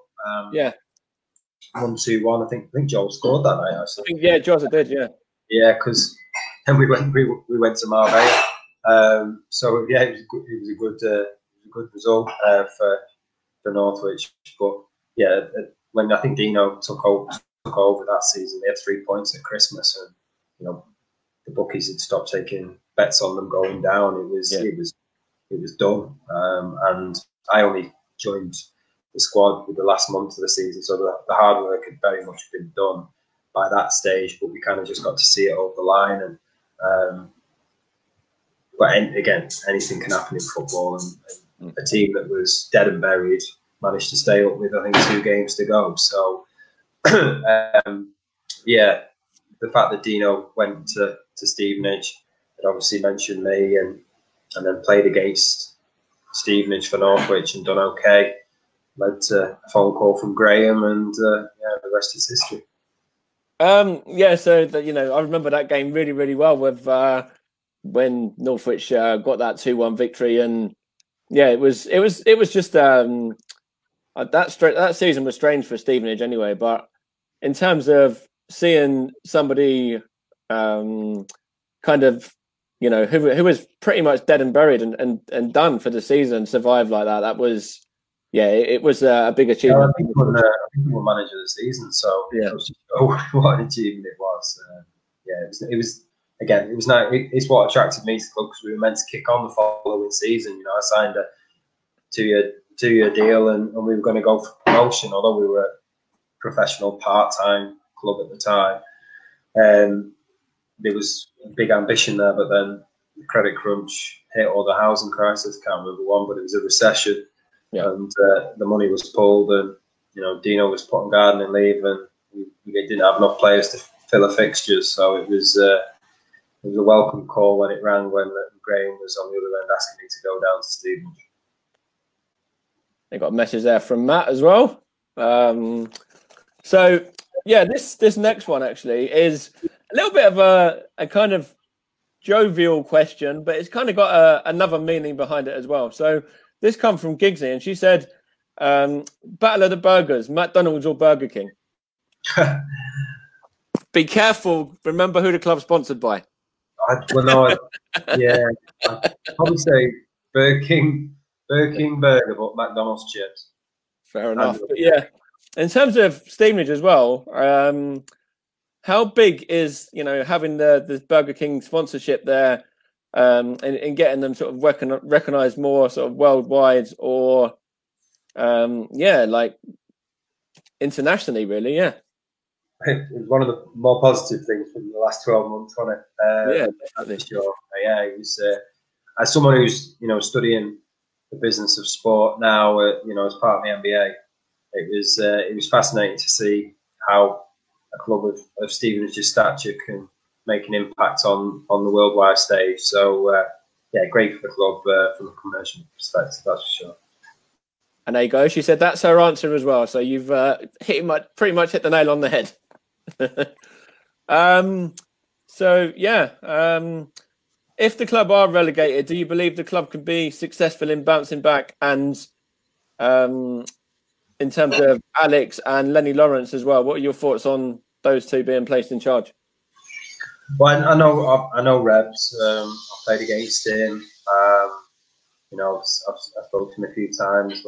1-2-1. I think Joel scored that night. I think Joel did. Yeah, because then we went to Marbella. So it was a good result for Northwich. But when I think Dino took over that season, they had 3 points at Christmas, and the bookies had stopped taking bets on them going down. It was done, and I only joined the squad with the last month of the season, so the hard work had very much been done by that stage, but we kind of just got to see it over the line. And but again, anything can happen in football, and a team that was dead and buried managed to stay up with, I think, 2 games to go. So the fact that Dino went to Stevenage, had obviously mentioned me, and then played against Stevenage for Northwich and done okay, led to a phone call from Graham, and the rest is history. So I remember that game really, really well with when Northwich got that 2-1 victory, and it was just that season was strange for Stevenage anyway. But in terms of seeing somebody kind of who was pretty much dead and buried and done for the season survive like that, that was. It was a big achievement. I think we were manager of the season, so what an achievement it was. It was again, it was nice. It's what attracted me to the club, because we were meant to kick on the following season. I signed a two-year deal, and we were going to go for promotion, although we were a professional part-time club at the time. There was a big ambition there, but then the credit crunch hit, or the housing crisis, can't remember one, but it was a recession. And the money was pulled, and Dino was put on gardening leave, and we didn't have enough players to fill the fixtures. So it was a welcome call when it rang, when Graham was on the other end asking me to go down to Stevenage. They got a message there from Matt as well. So yeah, this next one actually is a little bit of a kind of jovial question, but it's kind of got another meaning behind it as well. So this come from Giggsy, and she said, "Battle of the Burgers: McDonald's or Burger King?" Be careful. Remember who the club's sponsored by. I'd probably say Burger King burger, but McDonald's chips. Fair enough. But yeah, in terms of Stevenage as well, how big is having the Burger King sponsorship there, and getting them sort of recognised more sort of worldwide, or like internationally, really? Yeah. It was one of the more positive things from the last 12 months, wasn't it? Yeah, definitely. Sure. Yeah, it was. As someone who's studying the business of sport now, as part of my MBA, it was fascinating to see how a club of Stevenage's stature can make an impact on the worldwide stage. So great for the club from a commercial perspective, that's for sure. And there you go. She said that's her answer as well. So you've pretty much hit the nail on the head. If the club are relegated, do you believe the club can be successful in bouncing back? And in terms of Alex and Lenny Lawrence as well, what are your thoughts on those two being placed in charge? Well, I know Rebs. I played against him. I've spoken to him a few times.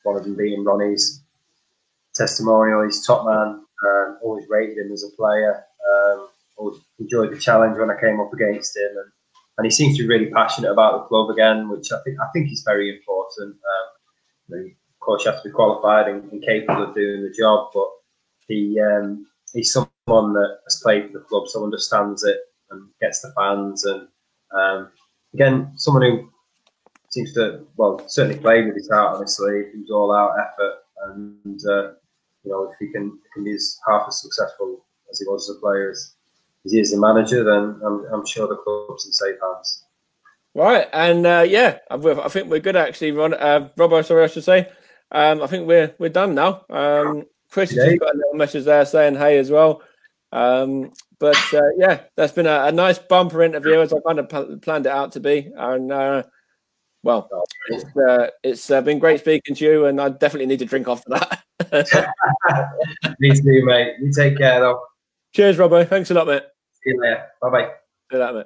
One of them being Ronnie's testimonial. He's top man. Always rated him as a player. Always enjoyed the challenge when I came up against him, and he seems to be really passionate about the club again, which I think is very important. Of course, you have to be qualified and capable of doing the job, but he's someone that has played for the club, so understands it and gets the fans, and again, someone who seems to certainly play with his heart. Honestly, he was all out effort, and if he can be half as successful as he was as a player as he is a manager, then I'm sure the club's in safe hands. Right, and I think we're good actually, Ron. Robbo, sorry, I should say. I think we're done now. Chris has just got a little message there saying hey as well. That's been a nice bumper interview, as I kind of planned it out to be, and. It's been great speaking to you, and I definitely need to drink after that. Me too, mate. You take care, though. Cheers, Robbo. Thanks a lot, mate. See you later. Bye-bye. See you later, mate.